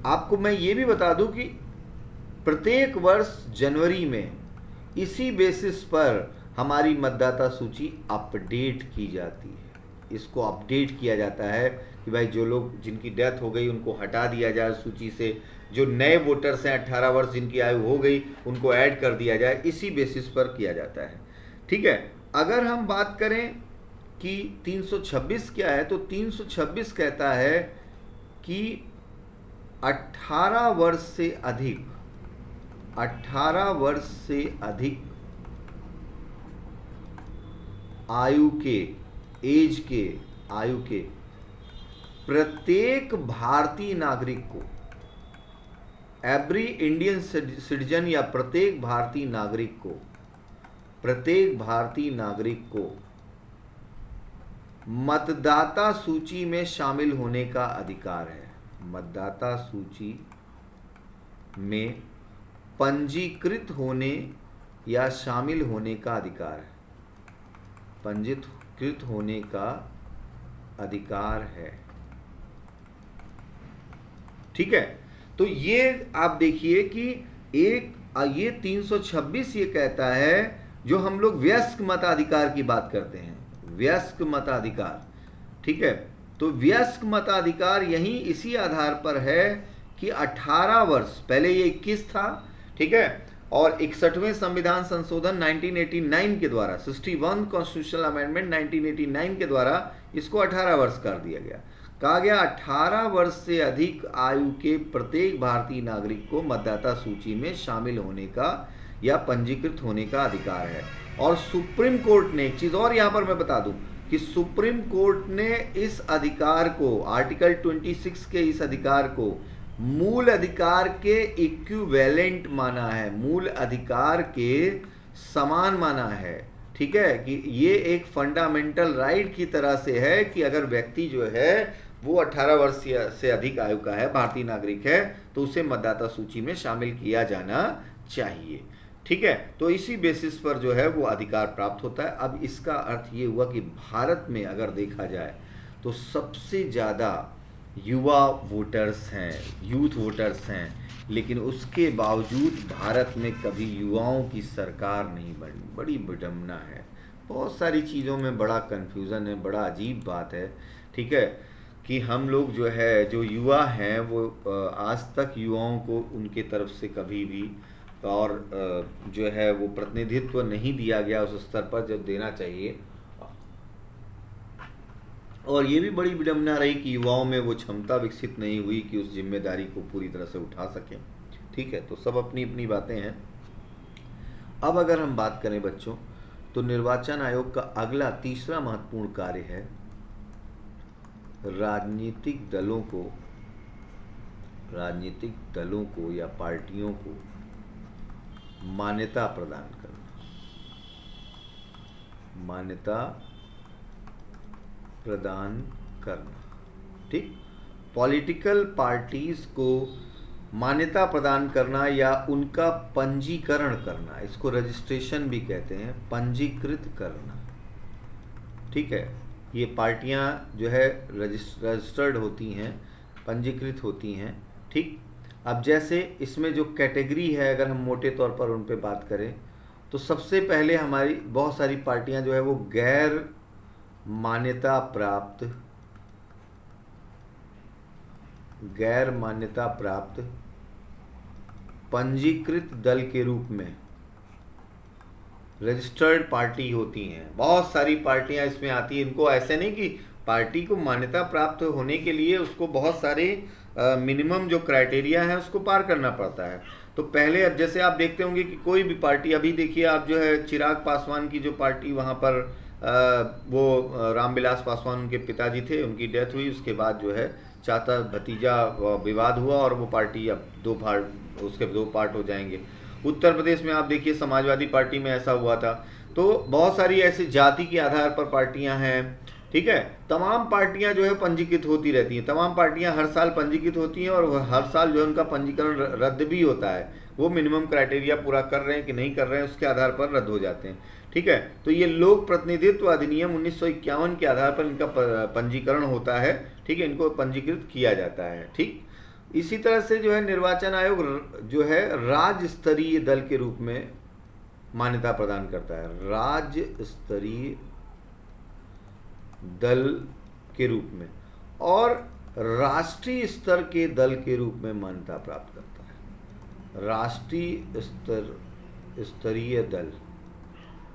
Speaker 1: आपको मैं ये भी बता दूं कि प्रत्येक वर्ष जनवरी में इसी बेसिस पर हमारी मतदाता सूची अपडेट की जाती है। इसको अपडेट किया जाता है कि भाई जो लोग, जिनकी डेथ हो गई उनको हटा दिया जाए सूची से, जो नए वोटर्स हैं 18 वर्ष जिनकी आयु हो गई उनको ऐड कर दिया जाए। इसी बेसिस पर किया जाता है। ठीक है। अगर हम बात करें कि 326 क्या है, तो 326 कहता है कि 18 वर्ष से अधिक, 18 वर्ष से अधिक आयु के एज के, आयु के प्रत्येक भारतीय नागरिक को, एवरी इंडियन सिटीजन या प्रत्येक भारतीय नागरिक को मतदाता सूची में शामिल होने का अधिकार है। मतदाता सूची में पंजीकृत होने या शामिल होने का अधिकार है। पंजीकृत होने का अधिकार है। ठीक है, तो ये आप देखिए कि ये 326 ये कहता है, जो हम लोग वयस्क मताधिकार की बात करते हैं, वयस्क मताधिकार। ठीक है, तो वयस्क मताधिकार यही इसी आधार पर है कि 18 वर्ष, पहले ये 21 था, ठीक है, और 61वें संविधान संशोधन 1989 के द्वारा, 61 कॉन्स्टिट्यूशनल अमेंडमेंट 1989 के द्वारा इसको 18 वर्ष कर दिया गया। कहा गया 18 वर्ष से अधिक आयु के प्रत्येक भारतीय नागरिक को मतदाता सूची में शामिल होने का या पंजीकृत होने का अधिकार है। और सुप्रीम कोर्ट ने एक चीज़ और यहाँ पर मैं बता दूं कि सुप्रीम कोर्ट ने इस अधिकार को, आर्टिकल 26 के इस अधिकार को मूल अधिकार के इक्विवेलेंट माना है, मूल अधिकार के समान माना है। ठीक है, कि ये एक फंडामेंटल राइट की तरह से है कि अगर व्यक्ति जो है वो 18 वर्ष से अधिक आयु का है, भारतीय नागरिक है, तो उसे मतदाता सूची में शामिल किया जाना चाहिए। ठीक है, तो इसी बेसिस पर जो है वो अधिकार प्राप्त होता है। अब इसका अर्थ ये हुआ कि भारत में अगर देखा जाए तो सबसे ज़्यादा युवा वोटर्स हैं, यूथ वोटर्स हैं, लेकिन उसके बावजूद भारत में कभी युवाओं की सरकार नहीं बनी। बड़ी विडंबना है, बहुत सारी चीज़ों में बड़ा कन्फ्यूज़न है, बड़ा अजीब बात है। ठीक है, कि हम लोग जो है, जो युवा हैं, वो आज तक युवाओं को उनके तरफ से कभी भी और जो है वो प्रतिनिधित्व नहीं दिया गया उस स्तर पर जब देना चाहिए। और ये भी बड़ी विडंबना रही कि युवाओं में वो क्षमता विकसित नहीं हुई कि उस जिम्मेदारी को पूरी तरह से उठा सकें। ठीक है, तो सब अपनी अपनी बातें हैं। अब अगर हम बात करें बच्चों, तो निर्वाचन आयोग का अगला तीसरा महत्वपूर्ण कार्य है राजनीतिक दलों को या पार्टियों को मान्यता प्रदान करना। मान्यता प्रदान करना, ठीक, पॉलिटिकल पार्टीज को मान्यता प्रदान करना या उनका पंजीकरण करना, इसको रजिस्ट्रेशन भी कहते हैं, पंजीकृत करना। ठीक है, ये पार्टियां जो है रजिस्टर्ड होती हैं, पंजीकृत होती हैं। ठीक, अब जैसे इसमें जो कैटेगरी है, अगर हम मोटे तौर पर उन पे बात करें, तो सबसे पहले हमारी बहुत सारी पार्टियां जो है वो गैर मान्यता प्राप्त पंजीकृत दल के रूप में रजिस्टर्ड पार्टी होती हैं। बहुत सारी पार्टियां इसमें आती हैं। इनको ऐसे नहीं कि पार्टी को मान्यता प्राप्त होने के लिए उसको बहुत सारे मिनिमम जो क्राइटेरिया है उसको पार करना पड़ता है। तो पहले, अब जैसे आप देखते होंगे कि कोई भी पार्टी, अभी देखिए आप जो है चिराग पासवान की जो पार्टी, वहाँ पर वो रामविलास पासवान उनके पिताजी थे, उनकी डेथ हुई, उसके बाद जो है चाचा भतीजा विवाद हुआ और वो पार्टी अब उसके दो पार्ट हो जाएंगे। उत्तर प्रदेश में आप देखिए समाजवादी पार्टी में ऐसा हुआ था। तो बहुत सारी ऐसी जाति के आधार पर पार्टियां हैं। ठीक है, तमाम पार्टियां जो है पंजीकृत होती रहती हैं, तमाम पार्टियां हर साल पंजीकृत होती हैं और हर साल जो है उनका पंजीकरण रद्द भी होता है। वो मिनिमम क्राइटेरिया पूरा कर रहे हैं कि नहीं कर रहे हैं, उसके आधार पर रद्द हो जाते हैं। ठीक है, तो ये लोक प्रतिनिधित्व अधिनियम 1951 के आधार पर इनका पंजीकरण होता है। ठीक है, इनको पंजीकृत किया जाता है। ठीक, इसी तरह से जो है निर्वाचन आयोग जो है राज्य स्तरीय दल के रूप में मान्यता प्रदान करता है, राज्य स्तरीय दल के रूप में, और राष्ट्रीय स्तर के दल के रूप में मान्यता प्राप्त करता है, राष्ट्रीय स्तरीय दल।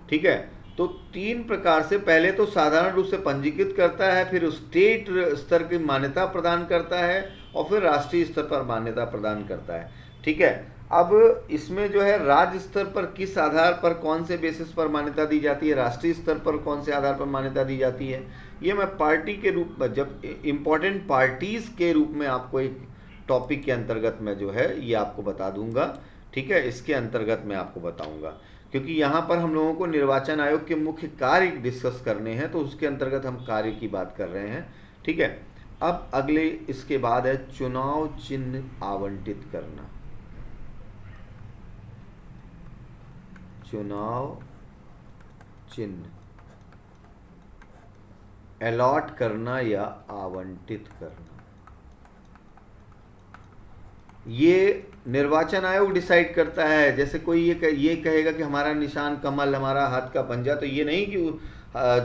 Speaker 1: ठीक है, तो तीन प्रकार से, पहले तो साधारण रूप से पंजीकृत करता है, फिर स्टेट स्तर की मान्यता प्रदान करता है और फिर राष्ट्रीय स्तर पर मान्यता प्रदान करता है। ठीक है, अब इसमें जो है राज्य स्तर पर किस आधार पर, कौन से बेसिस पर मान्यता दी जाती है, राष्ट्रीय स्तर पर कौन से आधार पर मान्यता दी जाती है, ये मैं पार्टी के रूप में, जब इम्पोर्टेंट पार्टीज के रूप में आपको एक टॉपिक के अंतर्गत में जो है ये आपको बता दूंगा। ठीक है, इसके अंतर्गत मैं आपको बताऊंगा, क्योंकि यहाँ पर हम लोगों को निर्वाचन आयोग के मुख्य कार्य डिस्कस करने हैं, तो उसके अंतर्गत हम कार्य की बात कर रहे हैं। ठीक है, अब अगले इसके बाद है चुनाव चिन्ह आवंटित करना। चुनाव चिन्ह अलॉट करना या आवंटित करना, ये निर्वाचन आयोग डिसाइड करता है। जैसे कोई ये कहेगा कि हमारा निशान कमल, हमारा हाथ का पंजा, तो ये नहीं कि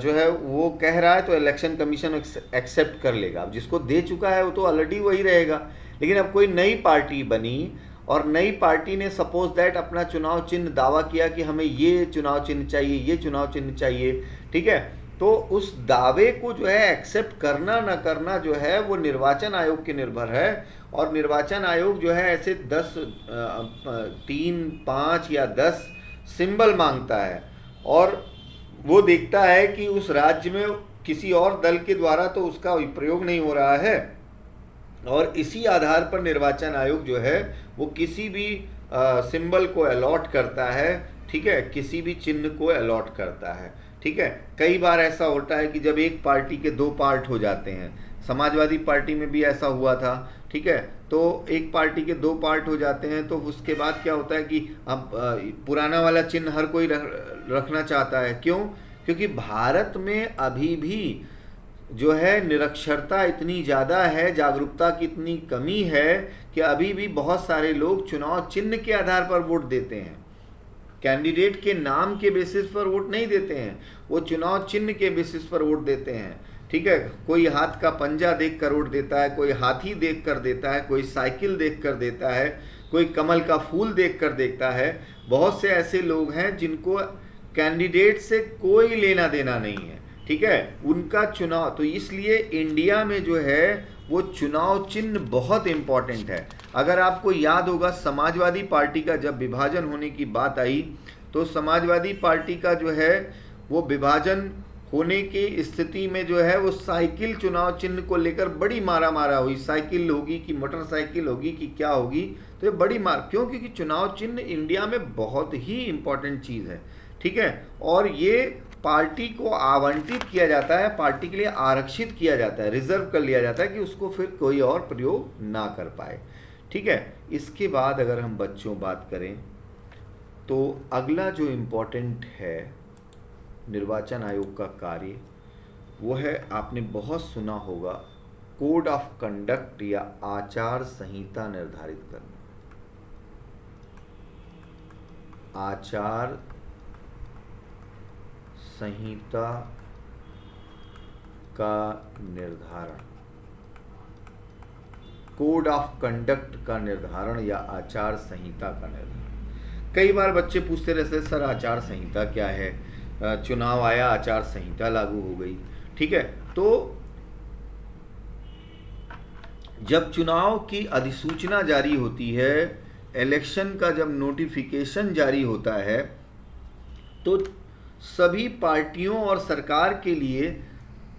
Speaker 1: जो है वो कह रहा है तो इलेक्शन कमीशन एक्सेप्ट कर लेगा। अब जिसको दे चुका है वो तो ऑलरेडी वही रहेगा। लेकिन अब कोई नई पार्टी बनी और नई पार्टी ने सपोज दैट अपना चुनाव चिन्ह दावा किया कि हमें ये चुनाव चिन्ह चाहिए, ये चुनाव चिन्ह चाहिए, ठीक है, तो उस दावे को जो है एक्सेप्ट करना ना करना जो है वो निर्वाचन आयोग के निर्भर है। और निर्वाचन आयोग जो है ऐसे 10, 3, 5 या 10 सिंबल मांगता है और वो देखता है कि उस राज्य में किसी और दल के द्वारा तो उसका प्रयोग नहीं हो रहा है, और इसी आधार पर निर्वाचन आयोग जो है वो किसी भी सिंबल को अलॉट करता है। ठीक है, किसी भी चिन्ह को अलॉट करता है। ठीक है, कई बार ऐसा होता है कि जब एक पार्टी के 2 पार्ट हो जाते हैं, समाजवादी पार्टी में भी ऐसा हुआ था। ठीक है, तो एक पार्टी के 2 पार्ट हो जाते हैं तो उसके बाद क्या होता है कि अब पुराना वाला चिन्ह हर कोई रखना चाहता है। क्यों? क्योंकि भारत में अभी भी जो है निरक्षरता इतनी ज़्यादा है, जागरूकता की इतनी कमी है कि अभी भी बहुत सारे लोग चुनाव चिन्ह के आधार पर वोट देते हैं। कैंडिडेट के नाम के बेसिस पर वोट नहीं देते हैं, वो चुनाव चिन्ह के बेसिस पर वोट देते हैं। ठीक है, कोई हाथ का पंजा देख कर वोट देता है, कोई हाथी देख कर देता है, कोई साइकिल देख कर देता है, कोई कमल का फूल देख कर देखता है। बहुत से ऐसे लोग हैं जिनको कैंडिडेट से कोई लेना देना नहीं है। ठीक है, उनका चुनाव, तो इसलिए इंडिया में जो है वो चुनाव चिन्ह बहुत इम्पॉर्टेंट है। अगर आपको याद होगा समाजवादी पार्टी का जब विभाजन होने की बात आई तो समाजवादी पार्टी का जो है वो विभाजन होने की स्थिति में जो है वो साइकिल चुनाव चिन्ह को लेकर बड़ी मारा हुई। साइकिल होगी कि मोटरसाइकिल होगी कि क्या होगी, तो ये बड़ी मार, क्यों? क्योंकि चुनाव चिन्ह इंडिया में बहुत ही इम्पॉर्टेंट चीज़ है। ठीक है, और ये पार्टी को आवंटित किया जाता है, पार्टी के लिए आरक्षित किया जाता है, रिजर्व कर लिया जाता है कि उसको फिर कोई और प्रयोग ना कर पाए। ठीक है, इसके बाद अगर हम बच्चों बात करें तो अगला जो इम्पोर्टेंट है निर्वाचन आयोग का कार्य, वो है, आपने बहुत सुना होगा, कोड ऑफ कंडक्ट या आचार संहिता निर्धारित करना। आचार संहिता का निर्धारण, कोड ऑफ कंडक्ट का निर्धारण या आचार संहिता का निर्धारण। कई बार बच्चे पूछते रहते, सर आचार संहिता क्या है? चुनाव आया, आचार संहिता लागू हो गई। ठीक है, तो जब चुनाव की अधिसूचना जारी होती है, इलेक्शन का जब नोटिफिकेशन जारी होता है, तो सभी पार्टियों और सरकार के लिए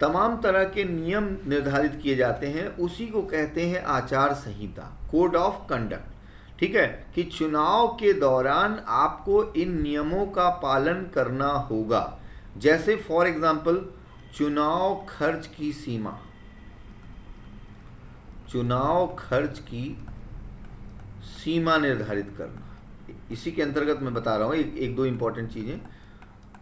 Speaker 1: तमाम तरह के नियम निर्धारित किए जाते हैं। उसी को कहते हैं आचार संहिता, कोड ऑफ कंडक्ट। ठीक है, कि चुनाव के दौरान आपको इन नियमों का पालन करना होगा। जैसे फॉर एग्जाम्पल चुनाव खर्च की सीमा, चुनाव खर्च की सीमा निर्धारित करना, इसी के अंतर्गत मैं बता रहा हूँ एक दो इंपॉर्टेंट चीजें।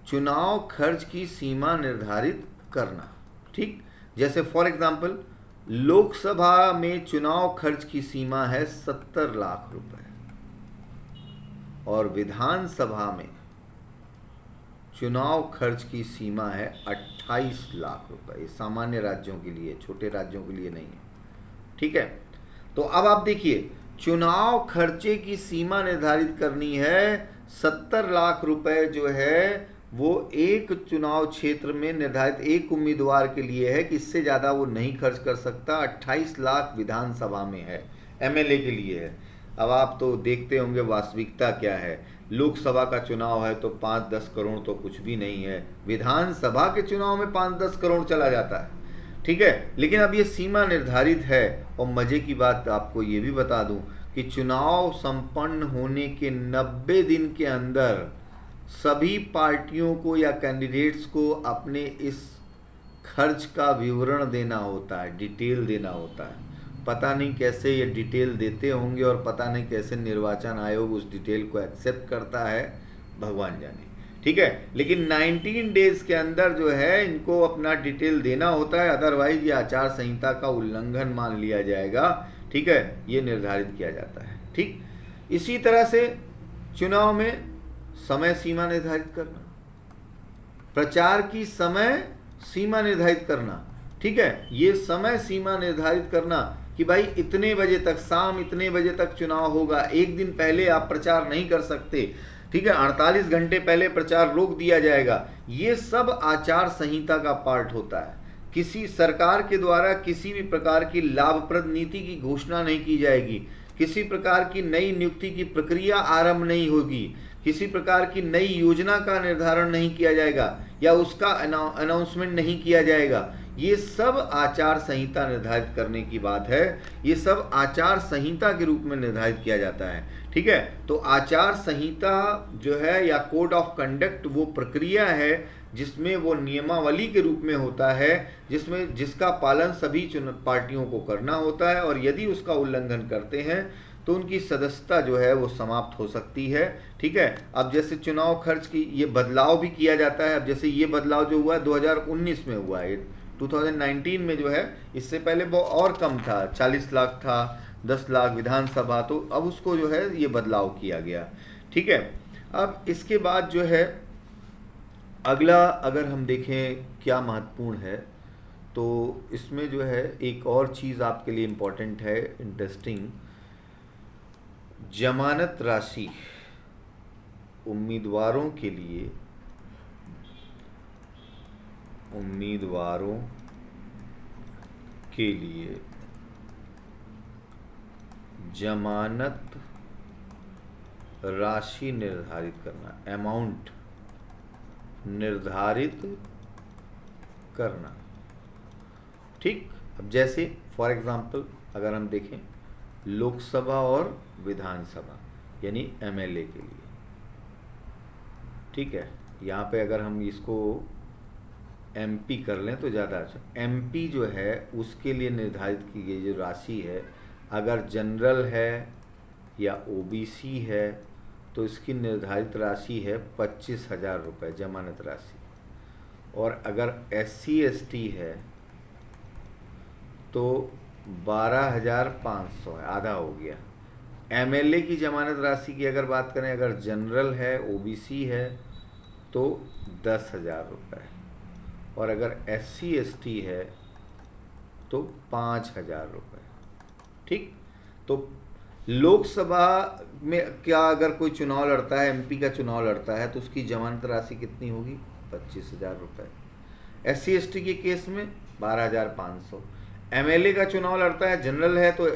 Speaker 1: चुनाव खर्च की सीमा निर्धारित करना, ठीक, जैसे फॉर एग्जाम्पल लोकसभा में चुनाव खर्च की सीमा है 70 लाख रुपए और विधानसभा में चुनाव खर्च की सीमा है 28 लाख रुपए। ये सामान्य राज्यों के लिए, छोटे राज्यों के लिए नहीं है। ठीक है, तो अब आप देखिए, चुनाव खर्चे की सीमा निर्धारित करनी है। 70 लाख रुपए जो है वो एक चुनाव क्षेत्र में निर्धारित एक उम्मीदवार के लिए है कि इससे ज़्यादा वो नहीं खर्च कर सकता। 28 लाख विधानसभा में है, एमएलए के लिए है। अब आप तो देखते होंगे वास्तविकता क्या है। लोकसभा का चुनाव है तो 5-10 करोड़ तो कुछ भी नहीं है, विधानसभा के चुनाव में 5-10 करोड़ चला जाता है। ठीक है, लेकिन अब ये सीमा निर्धारित है। और मज़े की बात आपको ये भी बता दूं कि चुनाव संपन्न होने के 90 दिन के अंदर सभी पार्टियों को या कैंडिडेट्स को अपने इस खर्च का विवरण देना होता है, डिटेल देना होता है। पता नहीं कैसे ये डिटेल देते होंगे और पता नहीं कैसे निर्वाचन आयोग उस डिटेल को एक्सेप्ट करता है, भगवान जाने। ठीक है, लेकिन 19 डेज के अंदर जो है इनको अपना डिटेल देना होता है, अदरवाइज ये आचार संहिता का उल्लंघन मान लिया जाएगा। ठीक है, ये निर्धारित किया जाता है। ठीक, इसी तरह से चुनाव में समय सीमा निर्धारित करना, प्रचार की समय सीमा निर्धारित करना। ठीक है, ये समय सीमा निर्धारित करना कि भाई इतने बजे तक, शाम इतने बजे तक चुनाव होगा, एक दिन पहले आप प्रचार नहीं कर सकते। ठीक है, 48 घंटे पहले प्रचार रोक दिया जाएगा। ये सब आचार संहिता का पार्ट होता है। किसी सरकार के द्वारा किसी भी प्रकार की लाभप्रद नीति की घोषणा नहीं की जाएगी, किसी प्रकार की नई नियुक्ति की प्रक्रिया आरंभ नहीं होगी, किसी प्रकार की नई योजना का निर्धारण नहीं किया जाएगा या उसका अनाउंसमेंट नहीं किया जाएगा। ये सब आचार संहिता निर्धारित करने की बात है, ये सब आचार संहिता के रूप में निर्धारित किया जाता है। ठीक है, तो आचार संहिता जो है या कोड ऑफ कंडक्ट वो प्रक्रिया है जिसमें वो नियमावली के रूप में होता है, जिसका पालन सभी पार्टियों को करना होता है, और यदि उसका उल्लंघन करते हैं तो उनकी सदस्यता जो है वो समाप्त हो सकती है। ठीक है, अब जैसे चुनाव खर्च की ये बदलाव भी किया जाता है। अब जैसे ये बदलाव जो हुआ 2019 में हुआ है, 2019 में जो है, इससे पहले वो और कम था, 40 लाख था, 10 लाख विधानसभा, तो अब उसको जो है ये बदलाव किया गया। ठीक है, अब इसके बाद जो है अगला अगर हम देखें क्या महत्वपूर्ण है, तो इसमें जो है एक और चीज़ आपके लिए इम्पोर्टेंट है, इंटरेस्टिंग, जमानत राशि उम्मीदवारों के लिए, जमानत राशि निर्धारित करना, अमाउंट निर्धारित करना। ठीक, अब जैसे फॉर एग्जांपल अगर हम देखें लोकसभा और विधानसभा यानी एमएलए के लिए, ठीक है, यहाँ पे अगर हम इसको एमपी कर लें तो ज़्यादा अच्छा। एमपी जो है उसके लिए निर्धारित की गई जो राशि है, अगर जनरल है या ओबीसी है तो इसकी निर्धारित राशि है 25,000 रुपये जमानत राशि, और अगर SC ST है तो 12,500 है, आधा हो गया। एमएलए की जमानत राशि की अगर बात करें, अगर जनरल है ओबीसी है तो 10,000 रुपये, और अगर SC ST है तो 5,000 रुपये। ठीक, तो लोकसभा में क्या अगर कोई चुनाव लड़ता है, एमपी का चुनाव लड़ता है, तो उसकी जमानत राशि कितनी होगी? 25,000 रुपये। SC ST के केस में 12,500। एमएलए का चुनाव लड़ता है, जनरल है तो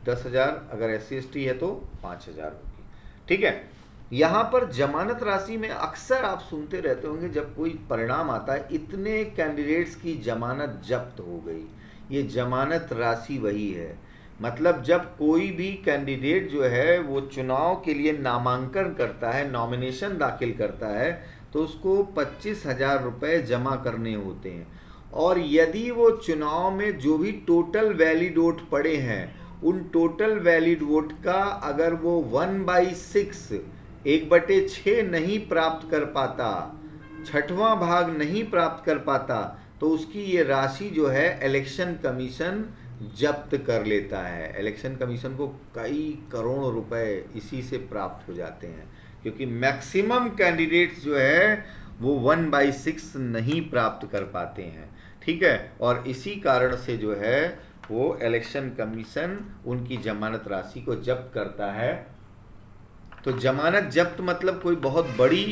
Speaker 1: 10,000, अगर SC ST है तो 5,000 होगी। ठीक है, यहाँ पर जमानत राशि में अक्सर आप सुनते रहते होंगे जब कोई परिणाम आता है, इतने कैंडिडेट्स की जमानत जब्त हो गई। ये जमानत राशि वही है, मतलब जब कोई भी कैंडिडेट जो है वो चुनाव के लिए नामांकन करता है, नॉमिनेशन दाखिल करता है, तो उसको 25,000 रुपये जमा करने होते हैं। और यदि वो चुनाव में जो भी टोटल वैलिड वोट पड़े हैं, उन टोटल वैलिड वोट का अगर वो 1/6 1/6 नहीं प्राप्त कर पाता, 6वां भाग नहीं प्राप्त कर पाता, तो उसकी ये राशि जो है इलेक्शन कमीशन जब्त कर लेता है। इलेक्शन कमीशन को कई करोड़ रुपए इसी से प्राप्त हो जाते हैं, क्योंकि मैक्सिमम कैंडिडेट्स जो है वो 1/6 नहीं प्राप्त कर पाते हैं। ठीक है, और इसी कारण से जो है वो इलेक्शन कमीशन उनकी जमानत राशि को जब्त करता है। तो जमानत जब्त मतलब कोई बहुत बड़ी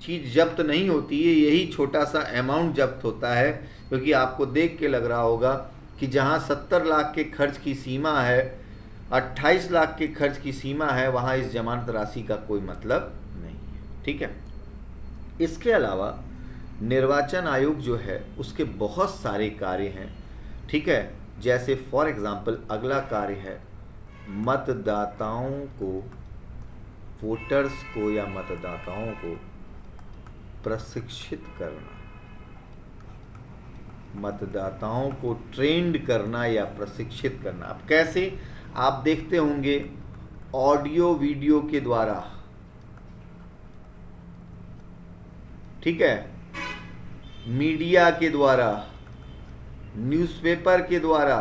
Speaker 1: चीज़ जब्त नहीं होती है, यही छोटा सा अमाउंट जब्त होता है। क्योंकि आपको देख के लग रहा होगा कि जहाँ 70 लाख के खर्च की सीमा है, 28 लाख के खर्च की सीमा है, वहाँ इस जमानत राशि का कोई मतलब नहीं है। ठीक है। इसके अलावा निर्वाचन आयोग जो है उसके बहुत सारे कार्य हैं। ठीक है। जैसे फॉर एग्जांपल अगला कार्य है मतदाताओं को, वोटर्स को या मतदाताओं को प्रशिक्षित करना, मतदाताओं को ट्रेंड करना या प्रशिक्षित करना। अब कैसे? आप देखते होंगे ऑडियो वीडियो के द्वारा, ठीक है, मीडिया के द्वारा, न्यूज़पेपर के द्वारा,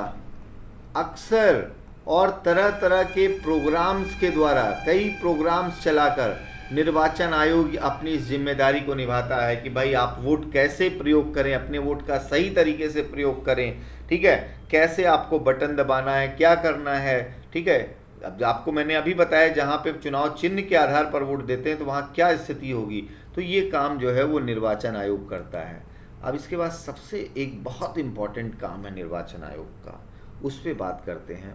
Speaker 1: अक्सर और तरह तरह के प्रोग्राम्स के द्वारा, कई प्रोग्राम्स चलाकर निर्वाचन आयोग अपनी इस जिम्मेदारी को निभाता है कि भाई आप वोट कैसे प्रयोग करें, अपने वोट का सही तरीके से प्रयोग करें। ठीक है। कैसे आपको बटन दबाना है, क्या करना है। ठीक है। अब आपको मैंने अभी बताया जहाँ पे चुनाव चिन्ह के आधार पर वोट देते हैं तो वहाँ क्या स्थिति होगी। तो ये काम जो है वो निर्वाचन आयोग करता है। अब इसके बाद सबसे एक बहुत इम्पॉर्टेंट काम है निर्वाचन आयोग का, उस पर बात करते हैं।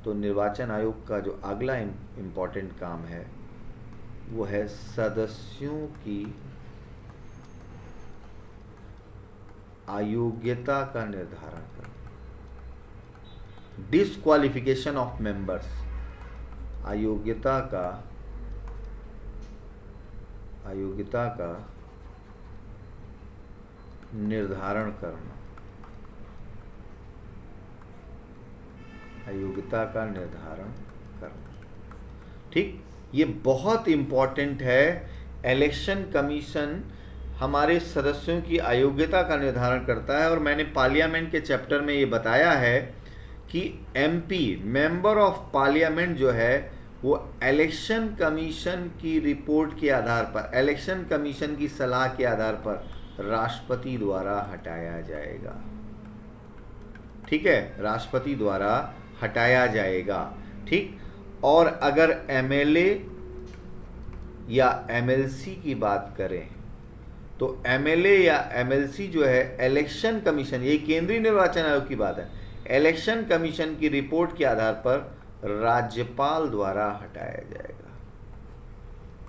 Speaker 1: तो निर्वाचन आयोग का जो अगला इम्पॉर्टेंट काम है वो है सदस्यों की अयोग्यता का निर्धारण करना, डिस्क्वालिफिकेशन ऑफ मेंबर्स, अयोग्यता का निर्धारण करना, अयोग्यता का निर्धारण करना। ठीक, ये बहुत इम्पॉर्टेंट है। इलेक्शन कमीशन हमारे सदस्यों की अयोग्यता का निर्धारण करता है और मैंने पार्लियामेंट के चैप्टर में ये बताया है कि एमपी, मेंबर ऑफ पार्लियामेंट जो है वो इलेक्शन कमीशन की रिपोर्ट के आधार पर, इलेक्शन कमीशन की सलाह के आधार पर राष्ट्रपति द्वारा हटाया जाएगा। ठीक है, राष्ट्रपति द्वारा हटाया जाएगा। ठीक। और अगर एमएलए या एमएलसी की बात करें तो एमएलए या एमएलसी जो है इलेक्शन कमीशन, ये केंद्रीय निर्वाचन आयोग की बात है, इलेक्शन कमीशन की रिपोर्ट के आधार पर राज्यपाल द्वारा हटाया जाएगा,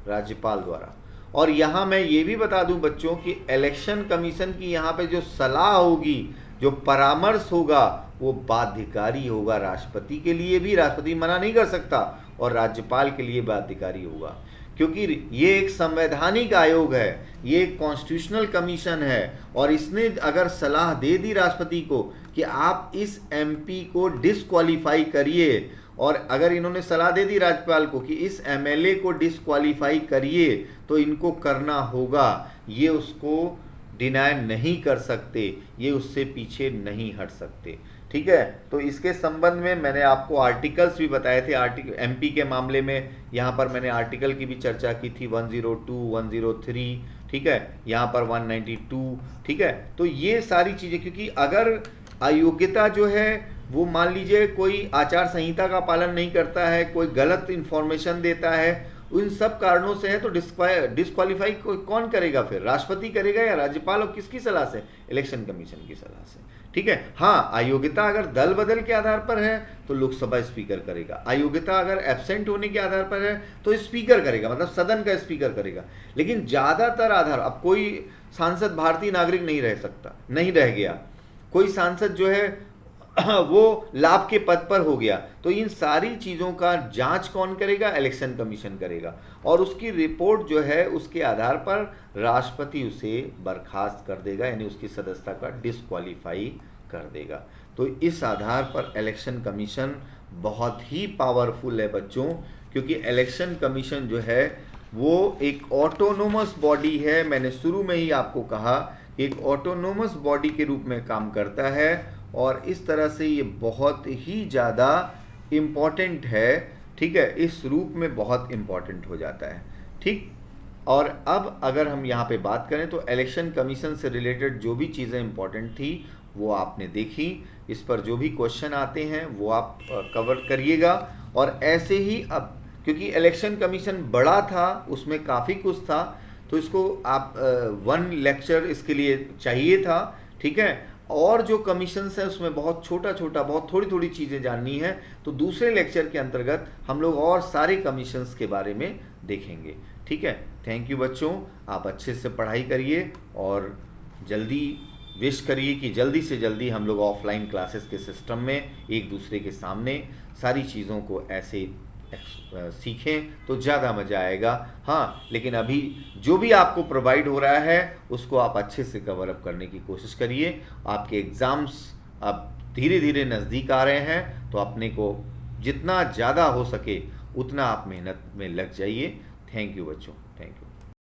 Speaker 1: राज्यपाल द्वारा। और यहाँ मैं ये भी बता दूं बच्चों कि इलेक्शन कमीशन की यहाँ पे जो सलाह होगी, जो परामर्श होगा, वो बाध्यकारी होगा राष्ट्रपति के लिए भी, राष्ट्रपति मना नहीं कर सकता, और राज्यपाल के लिए बाध्यकारी होगा, क्योंकि ये एक संवैधानिक आयोग है, ये एक कॉन्स्टिट्यूशनल कमीशन है। और इसने अगर सलाह दे दी राष्ट्रपति को कि आप इस एमपी को डिस्क्वालीफाई करिए, और अगर इन्होंने सलाह दे दी राज्यपाल को कि इस एमएलए को डिस्क्वालीफाई करिए, तो इनको करना होगा, ये उसको डिनाय नहीं कर सकते, ये उससे पीछे नहीं हट सकते। ठीक है। तो इसके संबंध में मैंने आपको आर्टिकल्स भी बताए थे। आर्टिकल एमपी के मामले में यहाँ पर मैंने आर्टिकल की भी चर्चा की थी, 102, 103, ठीक है, यहाँ पर 192। ठीक है। तो ये सारी चीज़ें, क्योंकि अगर अयोग्यता जो है वो मान लीजिए कोई आचार संहिता का पालन नहीं करता है, कोई गलत इन्फॉर्मेशन देता है, उन सब कारणों से है, तो डिस्क्वालीफाई कौन करेगा फिर? राष्ट्रपति करेगा या राज्यपाल, और किसकी सलाह से? इलेक्शन कमीशन की सलाह से। ठीक है। हाँ, अयोग्यता अगर दल बदल के आधार पर है तो लोकसभा स्पीकर करेगा, अयोग्यता अगर एब्सेंट होने के आधार पर है तो स्पीकर करेगा, मतलब सदन का स्पीकर करेगा। लेकिन ज़्यादातर आधार, अब कोई सांसद भारतीय नागरिक नहीं रह सकता, नहीं रह गया, कोई सांसद जो है वो लाभ के पद पर हो गया, तो इन सारी चीज़ों का जांच कौन करेगा? इलेक्शन कमीशन करेगा, और उसकी रिपोर्ट जो है उसके आधार पर राष्ट्रपति उसे बर्खास्त कर देगा, यानी उसकी सदस्यता का डिस्क्वालीफाई कर देगा। तो इस आधार पर इलेक्शन कमीशन बहुत ही पावरफुल है बच्चों, क्योंकि इलेक्शन कमीशन जो है वो एक ऑटोनोमस बॉडी है। मैंने शुरू में ही आपको कहा, एक ऑटोनोमस बॉडी के रूप में काम करता है, और इस तरह से ये बहुत ही ज़्यादा इम्पॉर्टेंट है। ठीक है, इस रूप में बहुत इम्पॉर्टेंट हो जाता है। ठीक। और अब अगर हम यहाँ पे बात करें तो इलेक्शन कमीशन से रिलेटेड जो भी चीज़ें इम्पॉर्टेंट थी वो आपने देखी, इस पर जो भी क्वेश्चन आते हैं वो आप कवर करिएगा। और ऐसे ही अब क्योंकि इलेक्शन कमीशन बड़ा था, उसमें काफ़ी कुछ था, तो इसको आप 1 लेक्चर इसके लिए चाहिए था। ठीक है। और जो कमीशंस है उसमें बहुत छोटा छोटा, बहुत थोड़ी थोड़ी चीज़ें जाननी है, तो दूसरे लेक्चर के अंतर्गत हम लोग और सारे कमीशंस के बारे में देखेंगे। ठीक है, थैंक यू बच्चों, आप अच्छे से पढ़ाई करिए और जल्दी विश करिए कि जल्दी से जल्दी हम लोग ऑफलाइन क्लासेस के सिस्टम में एक दूसरे के सामने सारी चीज़ों को ऐसे सीखें तो ज़्यादा मज़ा आएगा। हाँ, लेकिन अभी जो भी आपको प्रोवाइड हो रहा है उसको आप अच्छे से कवर अप करने की कोशिश करिए। आपके एग्ज़ाम्स अब धीरे धीरे नज़दीक आ रहे हैं, तो अपने को जितना ज़्यादा हो सके उतना आप मेहनत में लग जाइए। थैंक यू बच्चों, थैंक यू।